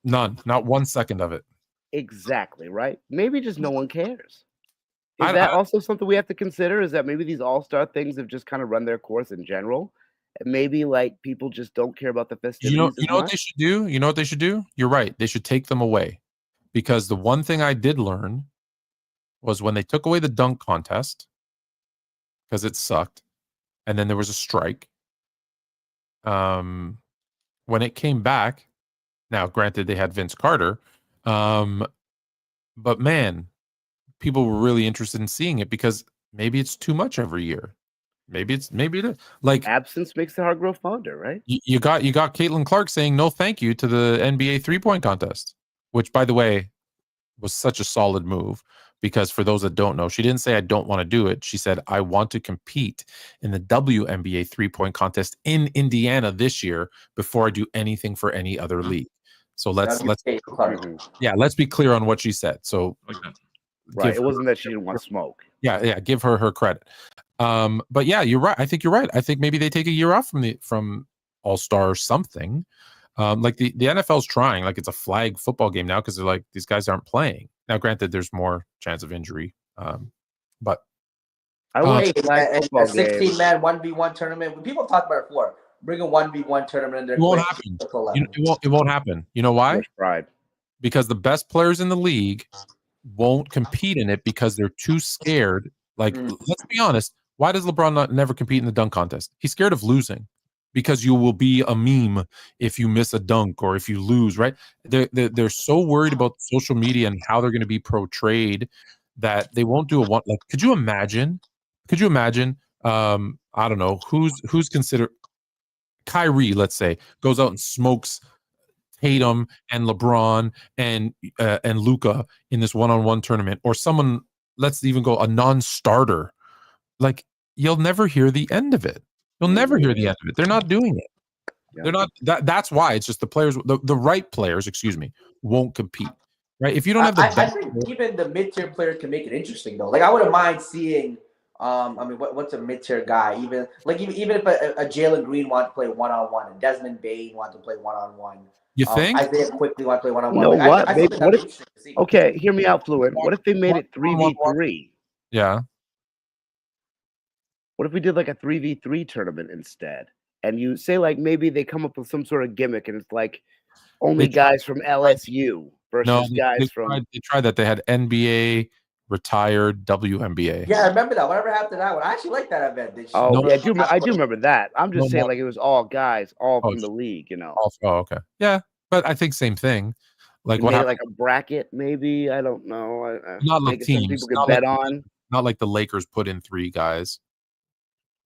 C: None, not 1 second of it.
F: Exactly, right? Maybe just no one cares. Is that also something we have to consider? Is that maybe these all-star things have just kind of run their course in general? And maybe like people just don't care about the festivities.
C: You know what they should do? You know what they should do? You're right. They should take them away. Because the one thing I did learn was when they took away the dunk contest, because it sucked, and then there was a strike. When it came back, now granted they had Vince Carter, but man, people were really interested in seeing it, because maybe it's too much every year. Maybe it is. Like,
F: absence makes the heart grow fonder, right?
C: You got Caitlin Clark saying no thank you to the NBA 3-point contest, which, by the way, was such a solid move, because for those that don't know, she didn't say I don't want to do it. She said I want to compete in the WNBA 3-point contest in Indiana this year before I do anything for any other league. So let's be clear on what she said. So
F: right, it wasn't that she didn't want smoke.
C: Yeah, give her credit. But yeah, you're right. I think you're right. I think maybe they take a year off from All-Star or something. Like the NFL's trying, like it's a flag football game now, because they're like, these guys aren't playing. Now, granted, there's more chance of injury. But
F: I want
G: a 16-man 1v1 tournament. People have talked about it before. Bring a 1v1 tournament in there.
C: It won't happen. It won't happen. You know why?
F: Right.
C: Because the best players in the league won't compete in it because they're too scared. Like, let's be honest. Why does LeBron never compete in the dunk contest? He's scared of losing, because you will be a meme if you miss a dunk or if you lose, right? They're so worried about social media and how they're going to be portrayed that they won't do a one. Like, could you imagine? I don't know who's considered Kyrie, let's say, goes out and smokes Tatum and LeBron and Luka in this one-on-one tournament, or someone, let's even go a non-starter. Like, you'll never hear the end of it. You'll never hear the end of it. They're not doing it. They're not. That's why it's just the players, the right players, excuse me, won't compete. Right? If you don't have the,
G: I think even the mid-tier players can make it interesting though. Like I wouldn't mind seeing. I mean, what's a mid-tier guy? Even if a Jalen Green wanted to play one-on-one and Desmond Bain wanted to play one-on-one.
C: You think?
G: Isaiah quickly want to play one-on-one.
F: You know what?
G: I think
F: What
G: that's
F: if?
G: interesting to see.
F: Okay, hear me out, Fluid. What if they made it 3v3?
C: Yeah.
F: What if we did like a 3v3 tournament instead? And you say like maybe they come up with some sort of gimmick, and it's like only guys from LSU versus guys from.
C: They tried that. They had NBA, retired, WNBA.
G: Yeah, I remember that. Whatever happened to that one? I actually like that event.
F: I do remember that. I'm just saying like it was all guys, all from the league, you know.
C: Oh, okay. Yeah, but I think same thing. Like what happened?
F: Like a bracket, maybe. I don't know.
C: Not like teams.
F: People could bet on.
C: Not like the Lakers put in 3 guys.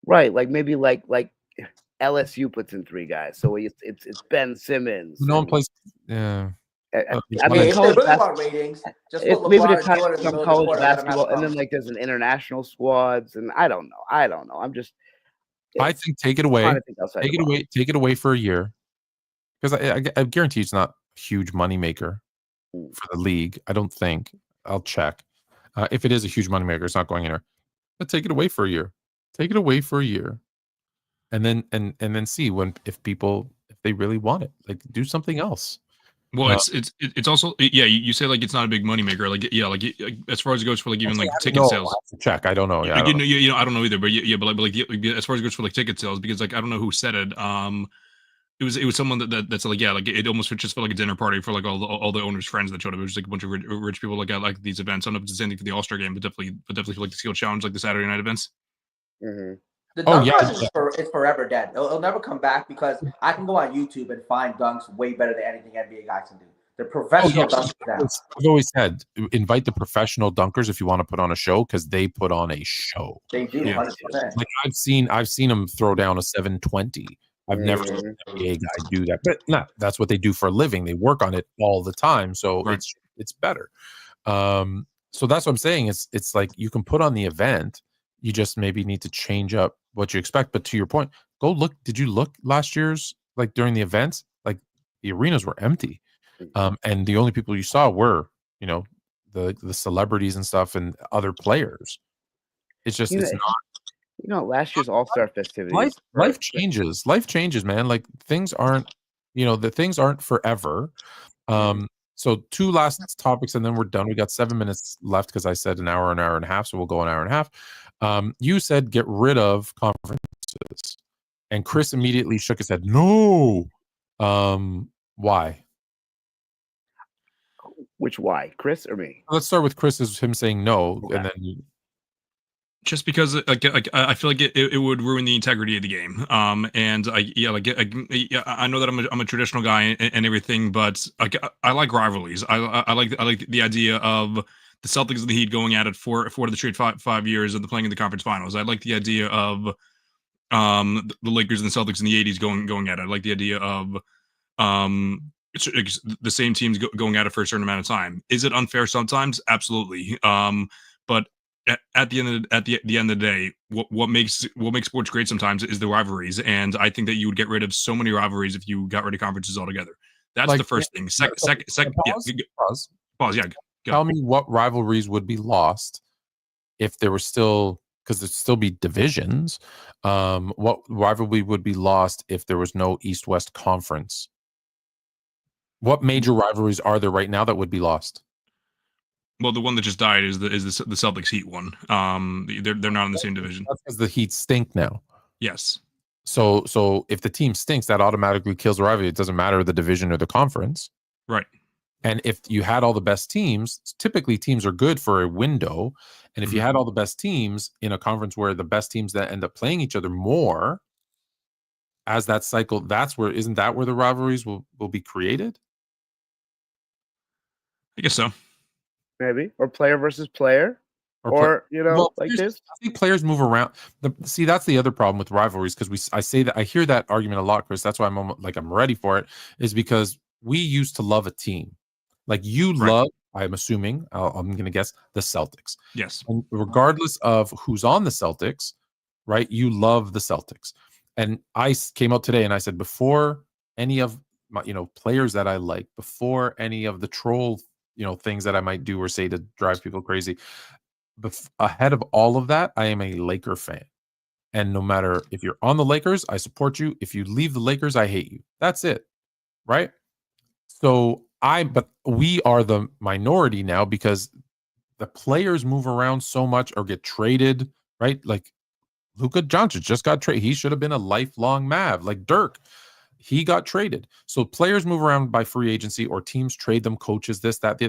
F: Right, like maybe like LSU puts in 3 guys, so it's Ben Simmons.
C: No one plays. Yeah.
F: I
G: mean,
F: mean,
G: if they really want ratings, just put
F: maybe
G: LeBron
F: to tie
G: Jordan in the
F: some
G: middle of the
F: college
G: court, let them have
F: basketball, and then
G: fun.
F: like there's an international squads, and I don't know. I'm just.
C: I think take it away.
F: Take
C: Take it away for a year, because I guarantee it's not a huge moneymaker for the league. I don't think. I'll check. If it is a huge moneymaker, it's not going anywhere. But take it away for a year. Take it away for a year, and then see if they really want it, like do something else.
E: Well, it's also you say like it's not a big moneymaker, like as far as it goes for like even like ticket sales.
C: I have to check. I don't know. Yeah,
E: I don't know either. But as far as it goes for like ticket sales, because like I don't know who said it. It was someone that's like like it almost just felt like a dinner party for like all the owners' friends that showed up. It was just like a bunch of rich people like at like these events. I don't know if it's the same thing for the All-Star game, but definitely for like the Skill Challenge, like the Saturday night events.
F: Mm-hmm.
G: The dunk contest is forever dead. It'll never come back because I can go on YouTube and find dunks way better than anything NBA guys can do. They're professional dunkers now.
C: I've always said, invite the professional dunkers if you want to put on a show, because they put on a show.
G: They do, 100%.
C: Like I've seen them throw down a 720. I've never seen an NBA guy do that, but that's what they do for a living. They work on it all the time, so it's better. So that's what I'm saying. It's like you can put on the event. You just maybe need to change up what you expect. But to your point, go look. Did you look last year's, like during the events? Like the arenas were empty. And the only people you saw were, the celebrities and stuff and other players. It's just, it's not.
F: Last year's All-Star festivities.
C: Life changes. Life changes, man. Like things aren't, the things aren't forever. So 2 last topics and then we're done. We got 7 minutes left because I said an hour and a half. So we'll go an hour and a half. You said get rid of conferences. And Chris immediately shook his head. No. Why?
F: Which why? Chris or me?
C: Let's start with Chris as him saying no, and then
E: just because I feel like it would ruin the integrity of the game. And I know that I'm a traditional guy and everything, but I like rivalries. I like the idea of the Celtics and the Heat going at it for the straight five years of the playing in the conference finals. I like the idea of the Lakers and the Celtics in the 80s going at it. I like the idea of the same teams going at it for a certain amount of time. Is it unfair sometimes? Absolutely. But at the end of the day, what makes sports great sometimes is the rivalries, and I think that you would get rid of so many rivalries if you got rid of conferences altogether. That's the first thing. Second. Pause. Yeah. Go.
C: Tell me what rivalries would be lost if there were still, because there'd still be divisions. What rivalry would be lost if there was no East-West conference? What major rivalries are there right now that would be lost?
E: Well, the one that just died is the Celtics Heat one. They're not in the same division.
C: That's because the Heat stink now.
E: Yes.
C: So if the team stinks, that automatically kills the rivalry. It doesn't matter the division or the conference.
E: Right.
C: And if you had all the best teams, typically teams are good for a window. And if you had all the best teams in a conference where the best teams that end up playing each other more as that cycle, isn't that where the rivalries will be created?
E: I guess so.
F: Maybe, or player versus player, or like this.
C: I think players move around. See, that's the other problem with rivalries, because I hear that argument a lot, Chris. That's why I'm ready for it. Is because we used to love a team, like you love. I'm assuming I'm going to guess the Celtics.
E: Yes.
C: And regardless of who's on the Celtics, right? You love the Celtics, And I came out today and I said, before any of my, players that I like, before any of the troll, things that I might do or say to drive people crazy, ahead of all of that, I am a Laker fan. And no matter if you're on the Lakers, I support you. If you leave the Lakers, I hate you. That's it. Right? So but we are the minority now because the players move around so much or get traded, right? Like Luka Dončić just got traded. He should have been a lifelong Mav, like Dirk. He got traded. So players move around by free agency or teams trade them, coaches, this, that.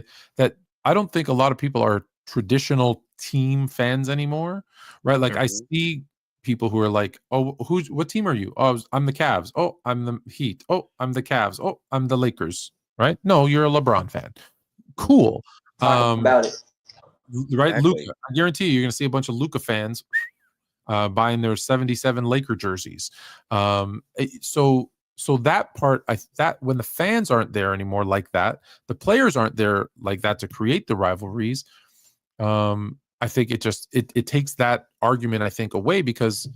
C: I don't think a lot of people are traditional team fans anymore, right? Like I see people who are like, oh, what team are you? Oh, I'm the Cavs. Oh, I'm the Heat. Oh, I'm the Cavs. Oh, I'm the Lakers, right? No, you're a LeBron fan. Cool.
G: About it.
C: Right,
F: Exactly.
C: Luka. I guarantee you're going to see a bunch of Luka fans buying their 77 Laker jerseys. So that part, that when the fans aren't there anymore like that, the players aren't there like that to create the rivalries. I think it takes that argument, I think, away because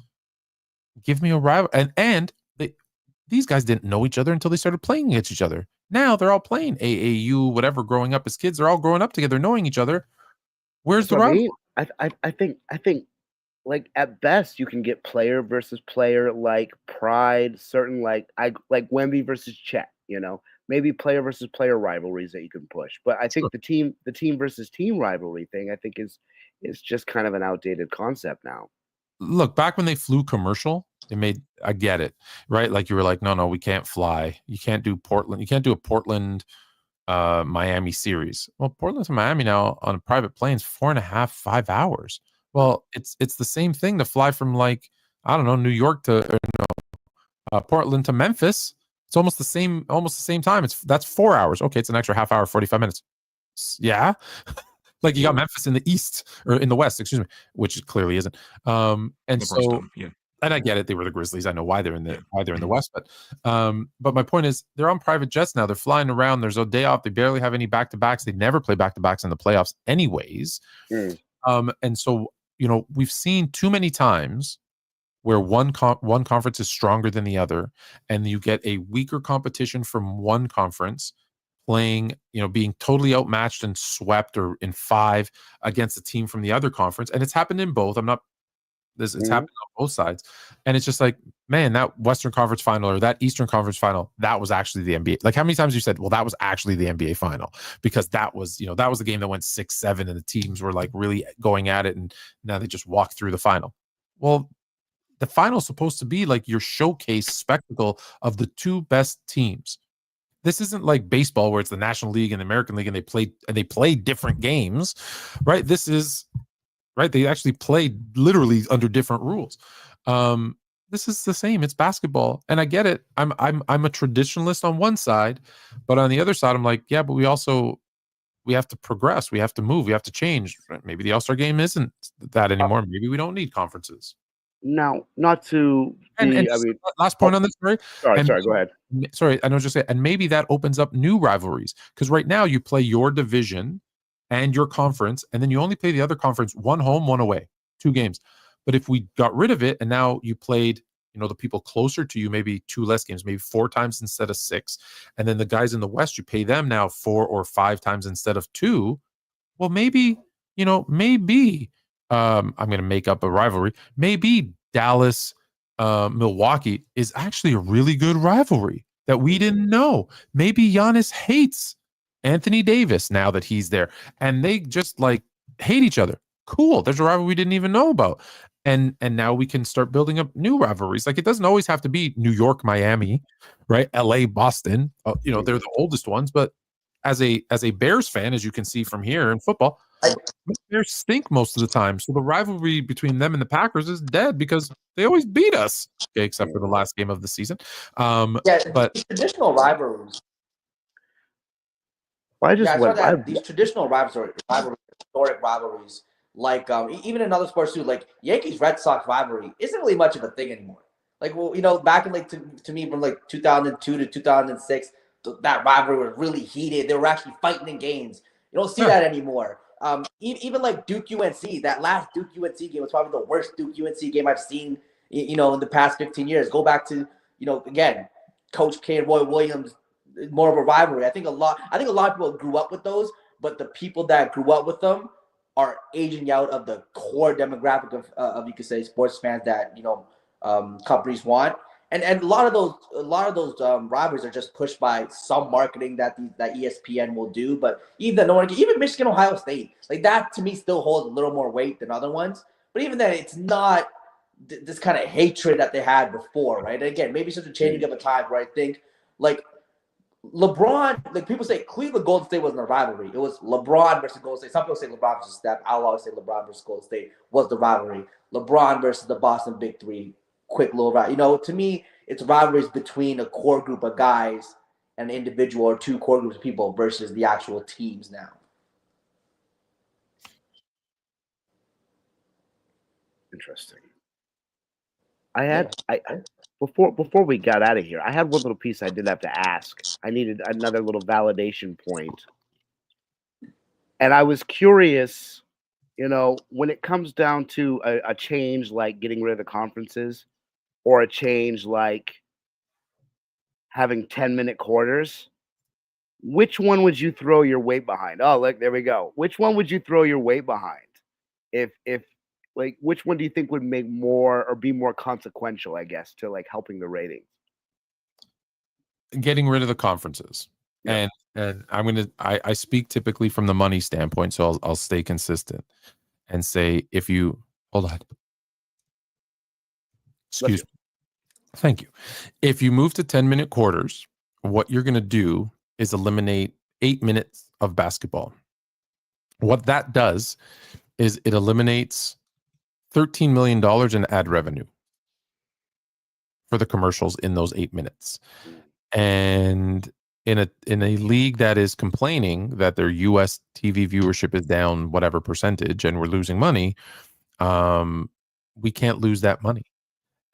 C: give me a rival. And these guys didn't know each other until they started playing against each other. Now they're all playing AAU, whatever, growing up as kids. They're all growing up together, knowing each other. Where's the rivalry?
F: I think like at best you can get player versus player, like pride, certain like Wemby versus Chet, maybe player versus player rivalries that you can push. But I think the team versus team rivalry thing, I think is just kind of an outdated concept now.
C: Look, back when they flew commercial, I get it, right? Like you were like, no, we can't fly. You can't do Portland. You can't do a Portland Miami series. Well, Portland to Miami now on a private plane is 4.5, 5 hours. Well, it's the same thing to fly from like, I don't know, New York to Portland to Memphis. It's almost the same time. That's 4 hours. Okay, it's an extra half hour, 45 minutes. Yeah. Like you got Memphis in the east or in the west, excuse me, which it clearly isn't. And so and I get it, they were the Grizzlies. I know why they're in the west, but my point is they're on private jets now. They're flying around. There's a day off. They barely have any back-to-backs. They never play back-to-backs in the playoffs anyways. And so, we've seen too many times where one conference is stronger than the other, and you get a weaker competition from one conference playing, being totally outmatched and swept or in 5 against a team from the other conference. And it's happened in both. It's happened on both sides. And it's just like, man, that Western Conference final or that Eastern Conference final, that was actually the NBA. Like how many times you said, well, that was actually the NBA final because that was the game that went 6-7 and the teams were like really going at it. And now they just walked through the final. Well, the final is supposed to be like your showcase spectacle of the two best teams. This isn't like baseball where it's the National League and the American League and they play different games, right? This is right. They actually play literally under different rules. This is the same. It's basketball, and I get it. I'm a traditionalist on one side, but on the other side, I'm like, yeah, but we have to progress. We have to move. We have to change. Maybe the All-Star game isn't that anymore. Maybe we don't need conferences.
F: Now, not to be,
C: last point on this, sorry.
F: Sorry, go ahead.
C: Sorry, I know just say, and maybe that opens up new rivalries because right now you play your division and your conference, and then you only play the other conference one home, one away, 2 games. But if we got rid of it and now you played, the people closer to you, maybe 2 less games, maybe 4 times instead of 6, and then the guys in the West, you pay them now 4 or 5 times instead of 2. Well, maybe, I'm going to make up a rivalry. Maybe Dallas, Milwaukee is actually a really good rivalry that we didn't know. Maybe Giannis hates Anthony Davis now that he's there, and they just like hate each other. Cool. There's a rivalry we didn't even know about. And now we can start building up new rivalries. Like it doesn't always have to be New York, Miami, right? LA, Boston. They're the oldest ones, but as a Bears fan, as you can see from here in football, Bears stink most of the time. So the rivalry between them and the Packers is dead because they always beat us, except for the last game of the season. But
G: traditional rivalries. These traditional rivalries, historic rivalries, like even in other sports too, like Yankees Red Sox rivalry isn't really much of a thing anymore. Like, well, back in to me from like 2002 to 2006, that rivalry was really heated. They were actually fighting in games. You don't see that anymore. Even like Duke UNC, that last Duke UNC game was probably the worst Duke UNC game I've seen, in the past 15 years. Go back to, again, Coach K and Roy Williams, more of a rivalry. I think a lot of people grew up with those, but the people that grew up with them are aging out of the core demographic of you could say sports fans that companies want, and a lot of those rivalries are just pushed by some marketing that ESPN will do. But even Michigan, Ohio State, like that to me still holds a little more weight than other ones. But even then, it's not this kind of hatred that they had before, right? And again, maybe it's just a changing of a time where I think like LeBron, like people say Cleveland Golden State wasn't a rivalry. It was LeBron versus Golden State. Some people say LeBron versus Steph. I'll always say LeBron versus Golden State was the rivalry. LeBron versus the Boston Big Three, quick little rivalry. To me, it's rivalries between a core group of guys and an individual or two core groups of people versus the actual teams now.
F: Interesting. Before we got out of here, I had one little piece I did have to ask. I needed another little validation point. And I was curious, when it comes down to a change like getting rid of the conferences or a change like having 10-minute quarters, which one would you throw your weight behind? Oh, look, there we go. Which one would you throw your weight behind? Like, which one do you think would make more or be more consequential, I guess, to like helping the ratings?
C: Getting rid of the conferences. Yeah. And I speak typically from the money standpoint, so I'll stay consistent and say, if you hold on. Excuse me. Thank you. If you move to 10-minute quarters, what you're going to do is eliminate 8 minutes of basketball. What that does is it eliminates $13 million in ad revenue for the commercials in those 8 minutes. And in a league that is complaining that their US TV viewership is down whatever percentage and we're losing money, we can't lose that money.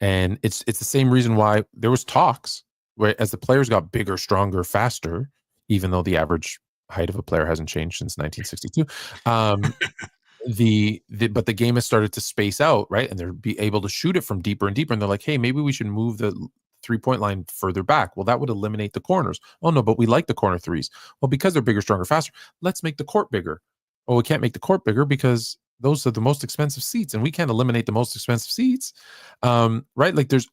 C: And it's the same reason why there was talks where as the players got bigger, stronger, faster, even though the average height of a player hasn't changed since 1962. But the game has started to space out, right? And they're be able to shoot it from deeper and deeper. And they're like, hey, maybe we should move the 3-point line further back. Well, that would eliminate the corners. Oh no, but we like the corner threes. Well, because they're bigger, stronger, faster, let's make the court bigger. Oh, we can't make the court bigger because those are the most expensive seats, and we can't eliminate the most expensive seats. Right? Like there's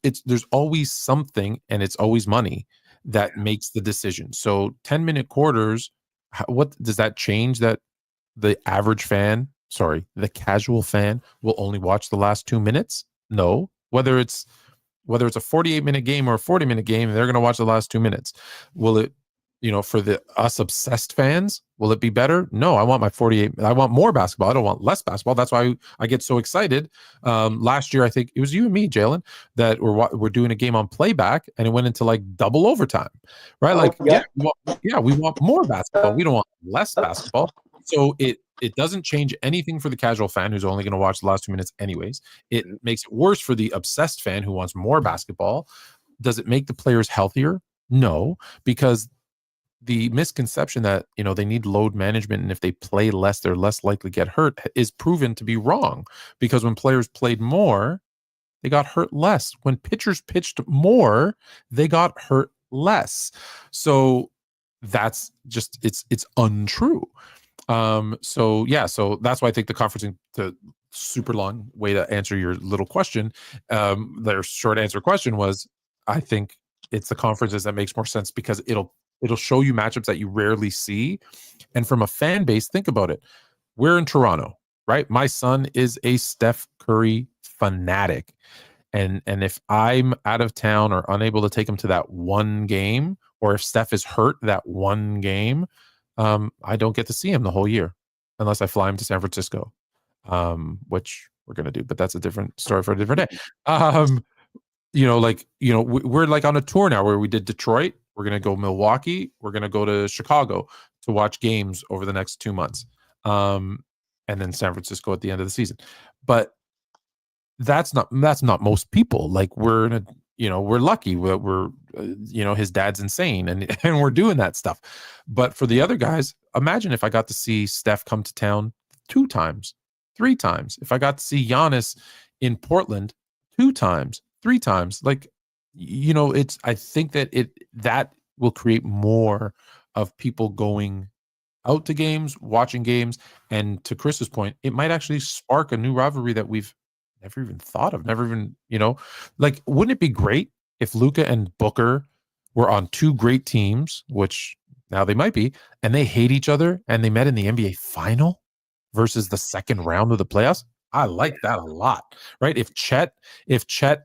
C: always something, and it's always money that makes the decision. So 10-minute quarters, what does that change? That the average fan, the casual fan will only watch the last 2 minutes? No. Whether it's a 48-minute game or a 40-minute game, they're going to watch the last 2 minutes. Will it, for us obsessed fans, will it be better? No, I want my 48. I want more basketball. I don't want less basketball. That's why I get so excited. Last year, I think it was you and me, Jalen, that we're doing a game on playback, and it went into like double overtime, right? We want more basketball. We don't want less basketball. So it doesn't change anything for the casual fan who's only going to watch the last 2 minutes anyways. It makes it worse for the obsessed fan who wants more basketball. Does it make the players healthier? No, because the misconception that, they need load management and if they play less, they're less likely to get hurt is proven to be wrong, because when players played more, they got hurt less. When pitchers pitched more, they got hurt less. So that's just, it's untrue. So that's why I think the conferencing, the super long way to answer your little question, their short answer question was, I think it's the conferences that makes more sense because it'll show you matchups that you rarely see. And from a fan base, think about it. We're in Toronto, right? My son is a Steph Curry fanatic. And if I'm out of town or unable to take him to that one game, or if Steph is hurt that one game, I don't get to see him the whole year unless I fly him to San Francisco, which we're going to do, but that's a different story for a different day. We're like on a tour now where we did Detroit. We're going to go Milwaukee. We're going to go to Chicago to watch games over the next 2 months. And then San Francisco at the end of the season. But that's not most people. Like we're lucky. We're his dad's insane and we're doing that stuff. But for the other guys, imagine if I got to see Steph come to town 2 times, 3 times. If I got to see Giannis in Portland 2 times, 3 times. Like, it's, I think that will create more of people going out to games, watching games. And to Chris's point, it might actually spark a new rivalry that we've never even thought of, never even, like, wouldn't it be great if Luka and Booker were on 2 great teams, which now they might be, and they hate each other and they met in the NBA final versus the second round of the playoffs? I like that a lot, right? If Chet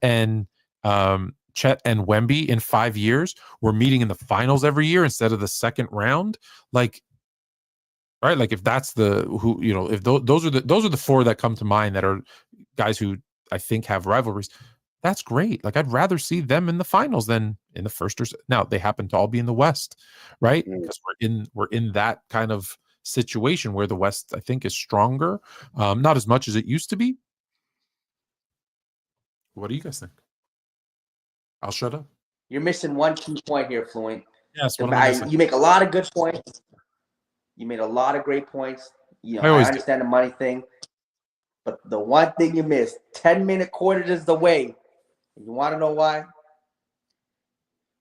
C: and Wemby in 5 years were meeting in the finals every year instead of the second round, like, right? Like, if that's if those are the 4 that come to mind that are guys who I think have rivalries, that's great. Like, I'd rather see them in the finals than in the first or now they happen to all be in the West, right? Because we're in that kind of situation where the West, I think, is stronger, not as much as it used to be. What do you guys think? I'll shut up.
G: You're missing one key point here, Fluent.
C: Yes,
G: You make a lot of good points. You made a lot of great points. I understand the money thing, but the one thing you missed, 10-minute quarters is the way. You want to know why?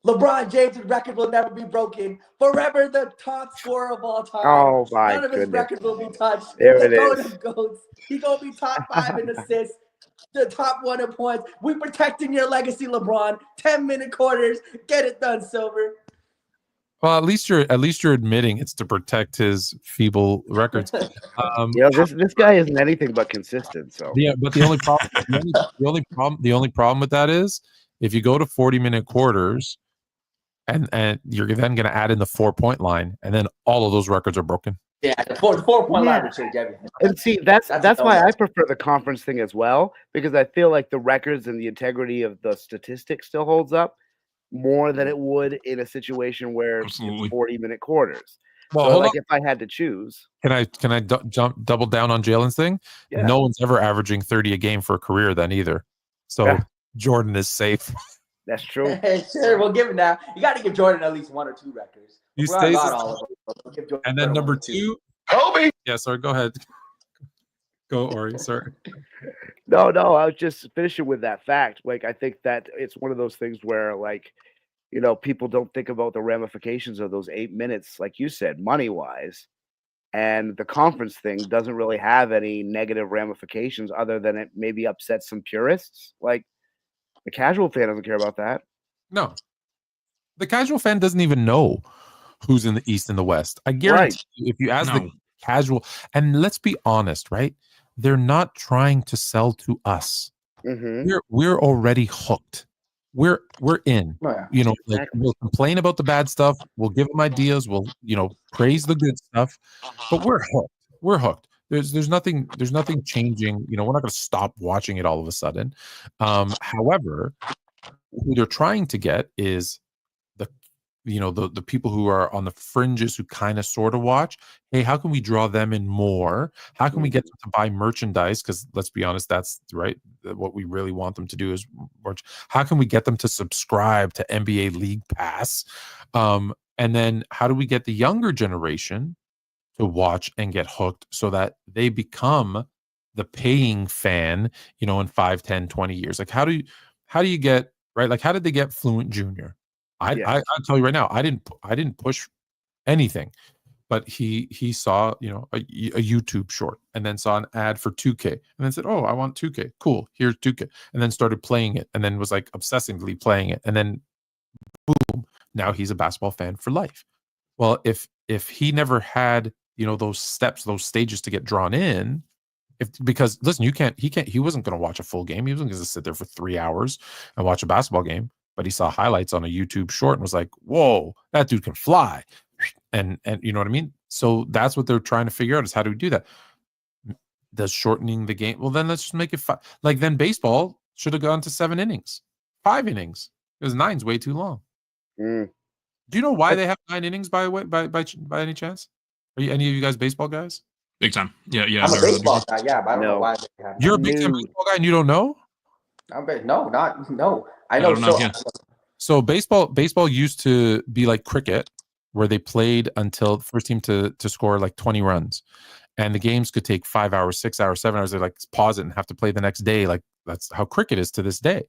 G: LeBron James' record will never be broken. Forever the top scorer of all time.
F: Oh, my
G: None of his
F: goodness.
G: record will be touched.
F: There
G: The
F: it
G: GOAT
F: is.
G: of GOATs. He going to be top 5 in assists. The top 1 in points. We protecting your legacy, LeBron. 10-minute quarters. Get it done, Silver.
C: Well, at least you're admitting it's to protect his feeble records.
F: This guy isn't anything but consistent. So
C: yeah, but the only problem with that is if you go to 40-minute quarters, and you're then going to add in the 4-point line, and then all of those records are broken.
G: Yeah, the 4-point line would change everything.
F: And see, that's why I prefer the conference thing as well, because I feel like the records and the integrity of the statistics still holds up more than it would in a situation where it's 40-minute quarters.
C: Well,
F: so, like, if I had to choose,
C: can I double down on Jalen's thing? Yeah. No one's ever averaging 30 a game for a career then either. So Jordan is safe.
F: That's true.
G: Sure, we'll give him that. You got to give Jordan at least 1 or 2 records.
C: He stays all of them. And then number 2, Kobe. Yeah, sorry. Go ahead. Go, Ori. Sorry.
F: No. I was just finishing with that fact. Like, I think that it's one of those things where, like, people don't think about the ramifications of those 8 minutes, like you said, money-wise. And the conference thing doesn't really have any negative ramifications other than it maybe upsets some purists. Like, the casual fan doesn't care about that.
C: No. The casual fan doesn't even know who's in the East and the West. I guarantee you, if you ask the casual, and let's be honest, right? They're not trying to sell to us.
F: Mm-hmm.
C: We're already hooked. We're in. We'll complain about the bad stuff. We'll give them ideas. We'll praise the good stuff. But we're hooked. We're hooked. There's nothing changing. We're not going to stop watching it all of a sudden. However, who they're trying to get is the people who are on the fringes who kind of sort of watch. Hey, how can we draw them in more? How can we get them to buy merchandise? Because let's be honest, that's right. What we really want them to do is merch. How can we get them to subscribe to NBA League Pass? And then how do we get the younger generation to watch and get hooked so that they become the paying fan, in 5, 10, 20 years? Like, how do you get, right? Like, how did they get Fluent Junior? I'll tell you right now, I didn't push anything, but he saw, a YouTube short and then saw an ad for 2K and then said, oh, I want 2K. Cool. Here's 2K. And then started playing it and then was like obsessively playing it. And then boom, now he's a basketball fan for life. Well, if he never had, those steps, those stages to get drawn in, because listen, he wasn't going to watch a full game. He wasn't going to sit there for 3 hours and watch a basketball game. But he saw highlights on a YouTube short and was like, whoa, that dude can fly. And you know what I mean? So that's what they're trying to figure out is how do we do that? Does shortening the game? Well, then let's just make it like then baseball should have gone to 7 innings, 5 innings. Because 9's way too long. Do you know why they have 9 innings by any chance? Are you any of you guys baseball guys?
E: Big time. Yeah.
G: I'm a baseball guy, but I don't know why they have.
C: You're a big time baseball guy and you don't know?
G: No. I know.
C: So baseball used to be like cricket, where they played until the first team to score like 20 runs, and the games could take 5 hours, 6 hours, 7 hours. They like pause it and have to play the next day, like that's how cricket is to this day.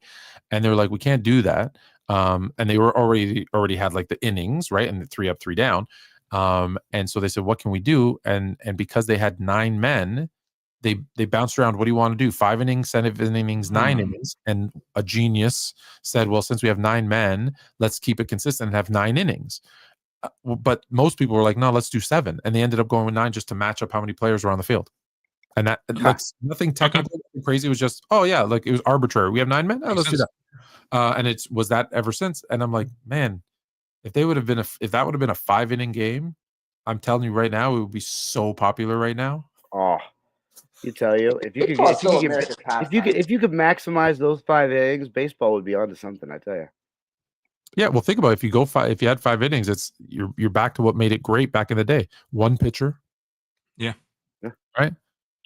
C: And they're like, we can't do that. And they were already had like the innings, right? And the 3 up, 3 down. And so they said, what can we do? And because they had 9 men, they bounced around. What do you want to do? 5 innings, 7 innings, 9 innings. And a genius said, well, since we have 9 men, let's keep it consistent and have 9 innings. But most people were like, no, let's do 7. And they ended up going with 9 just to match up how many players were on the field. And that's nothing technical, crazy. It was just, oh yeah, like it was arbitrary. We have 9 men. Oh, let's do that. And it was that ever since. And I'm like, man, if that would have been a 5-inning game, I'm telling you right now, it would be so popular right now.
F: Oh, if you could maximize those 5 innings, baseball would be onto something. I tell you.
C: Yeah, well, think about it. If you had 5 innings, it's you're back to what made it great back in the day. 1 pitcher.
E: Yeah.
C: Right.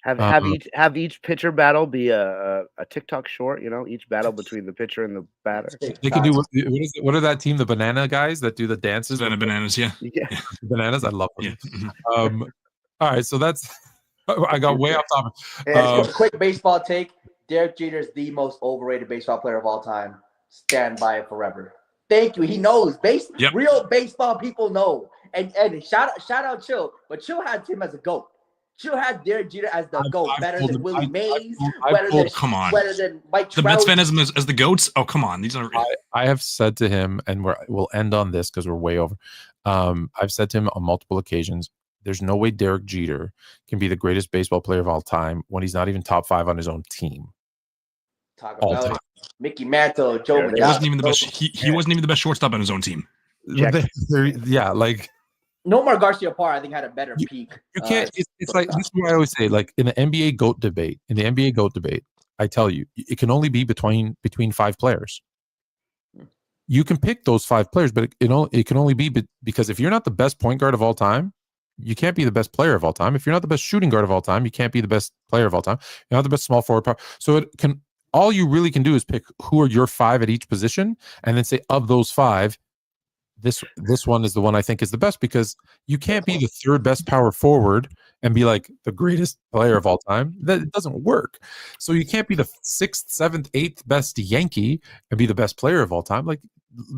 F: Have each pitcher battle be a TikTok short, each battle between the pitcher and the batter.
C: They can do what are that team, the banana guys that do the dances?
E: Bananas, yeah.
C: Bananas, I love them.
E: Yeah.
C: All right, so that's I got way off topic.
G: Quick baseball take: Derek Jeter is the most overrated baseball player of all time. Stand by it forever. Thank you. He knows. Real baseball people know. And shout out Chill, but Chill had him as a GOAT. Chill had Derek Jeter as the GOAT, better than Willie Mays, better than Mike Trout.
E: The Mets fan as the GOATs? Oh, come on. These are.
C: I have said to him, and we'll end on this because we're way over. I've said to him on multiple occasions, there's no way Derek Jeter can be the greatest baseball player of all time when he's not even top 5 on his own team.
G: Talk about it. Mickey Mantle, Joe.
E: He wasn't even the best. He wasn't even the best shortstop on his own team.
C: Yeah, like.
G: Nomar Garciaparra, I think, had a better peak.
C: You can't. It's like this is what I always say. Like in the NBA GOAT debate, I tell you, it can only be between 5 players. You can pick those 5 players, but it can only be because if you're not the best point guard of all time, you can't be the best player of all time. If you're not the best shooting guard of all time, you can't be the best player of all time. You're not the best small forward power. So all you really can do is pick who are your 5 at each position, and then say of those 5. This one is the one I think is the best, because you can't be the 3rd best power forward and be like the greatest player of all time. That doesn't work. So you can't be the 6th, 7th, 8th best Yankee and be the best player of all time. Like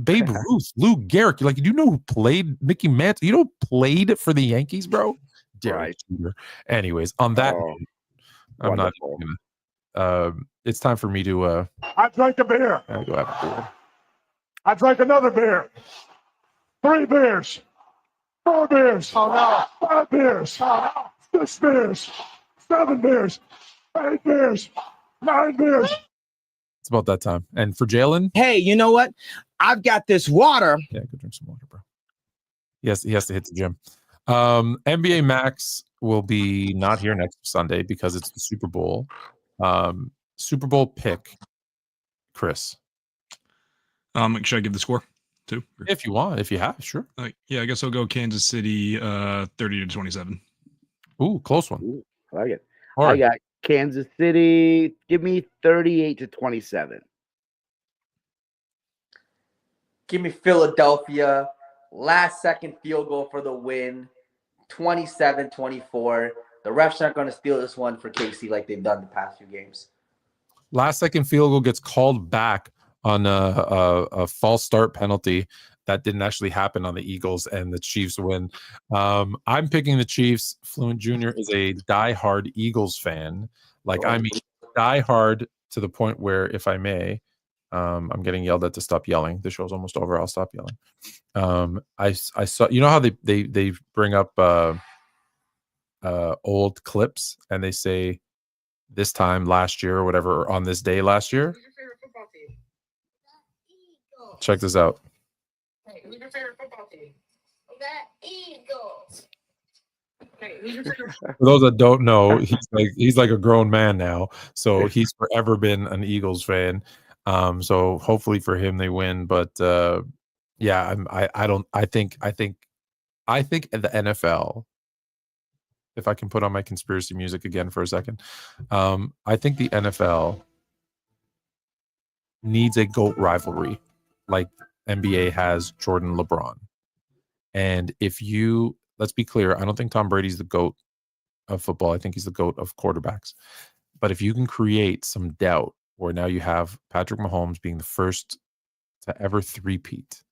C: Babe Ruth, Lou Gehrig. Like, you know who played Mickey Mantle? You know who played for the Yankees, bro? Derek Jeter. Anyways, on that note, I'm not. It's time for me to.
A: I drank a beer.
C: Go have a beer.
A: I drank another beer. 3 beers, 4 beers, 5 beers, 6 beers, 7 beers, 8 beers, 9 beers.
C: It's about that time. And for Jalen,
I: hey, you know what? I've got this water.
C: Yeah, go drink some water, bro. Yes, he has to hit the gym. NBA Max will be not here next Sunday because it's the Super Bowl. Super Bowl pick, Chris.
E: Should I give the score? Too?
C: If you want, if you have, sure.
E: Yeah, I guess I'll go Kansas City 30-27.
C: Ooh, close one.
F: Ooh, I like it.
C: Right.
F: I got Kansas City. Give me 38-27.
G: Give me Philadelphia. Last second field goal for the win. 27-24. The refs aren't going to steal this one for KC like they've done the past few games.
C: Last second field goal gets called back on a false start penalty that didn't actually happen on the Eagles, and the Chiefs win. I'm picking the Chiefs. Fluent Jr. is a diehard Eagles fan. Like, I mean, diehard to the point where, if I may, I'm getting yelled at to stop yelling. The show's almost over. I'll stop yelling. I saw, you know how they bring up old clips and they say this time last year or whatever, or on this day last year. Check this out.
H: Hey, who's your favorite football team? The Eagles. Hey, who's your favorite?
C: For those that don't know, he's like a grown man now, so he's forever been an Eagles fan. So hopefully for him they win, but yeah, I think the NFL. If I can put on my conspiracy music again for a second, I think the NFL needs a GOAT rivalry like NBA has Jordan LeBron. And let's be clear, I don't think Tom Brady's the GOAT of football. I think he's the GOAT of quarterbacks. But if you can create some doubt where now you have Patrick Mahomes being the first to ever three-peat,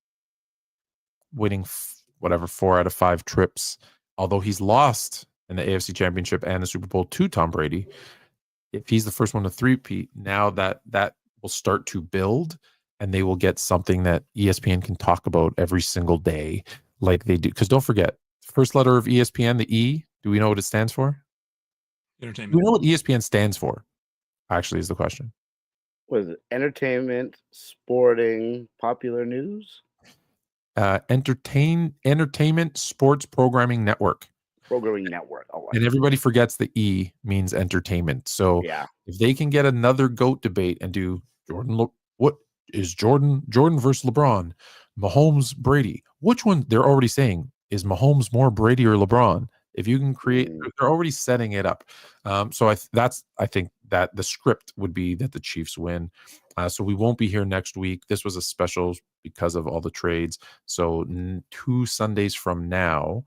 C: winning 4 out of 5 trips. Although he's lost in the AFC Championship and the Super Bowl to Tom Brady, if he's the first one to three-peat, now that will start to build, and they will get something that ESPN can talk about every single day like they do. Because don't forget, first letter of ESPN, the E, do we know what it stands for?
E: Entertainment.
C: Do we know what ESPN stands for? Actually, is the question.
F: What is it? Entertainment, sporting, popular news?
C: Entertainment Sports Programming Network.
F: Programming network. Oh,
C: And everybody forgets the E means entertainment. So if they can get another GOAT debate and do what is Jordan versus LeBron, Mahomes, Brady, which one? They're already saying, is Mahomes more Brady or LeBron? If you can create, they're already setting it up. So I think that the script would be that the Chiefs win. So we won't be here next week. This was a special because of all the trades. So 2 Sundays from now,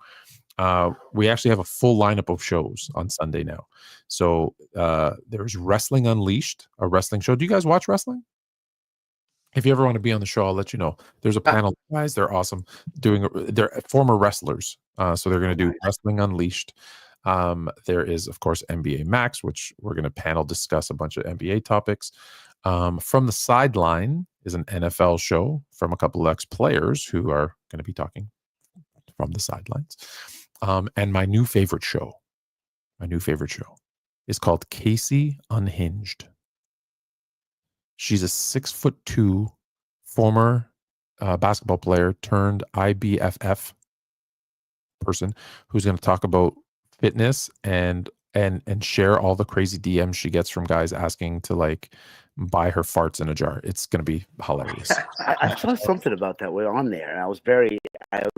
C: we actually have a full lineup of shows on Sunday now. So there's Wrestling Unleashed, a wrestling show. Do you guys watch wrestling? If you ever want to be on the show, I'll let you know. There's a panel of guys. They're awesome. They're former wrestlers. So they're going to do Wrestling Unleashed. There is, of course, NBA Max, which we're going to panel discuss a bunch of NBA topics. From the Sideline is an NFL show from a couple of ex-players who are going to be talking from the sidelines. And my new favorite show is called Casey Unhinged. She's a 6'2" former basketball player turned IBFF person who's going to talk about fitness and share all the crazy DMs she gets from guys asking to like buy her farts in a jar. It's going to be hilarious.
F: I saw something about that on there, and I was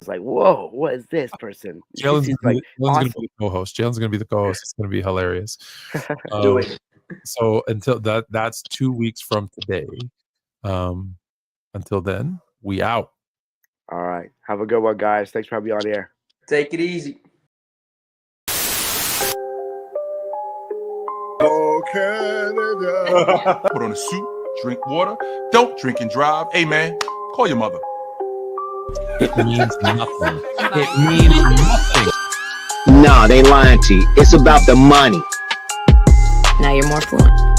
F: like, whoa, what is this person?
C: Jalen's
F: like
C: going to be the co-host. Jalen's going to be the co-host. It's going to be hilarious.
G: Do it.
C: So until that's 2 weeks from today. Until then, we out.
F: All right. Have a good one, guys. Thanks for having me on the air.
G: Take it easy.
J: Oh, Canada. Put on a suit, drink water, don't drink and drive. Hey, man, call your mother.
C: It means nothing. It means nothing.
I: Nah, they lying to you. It's about the money.
K: Now you're more fluent.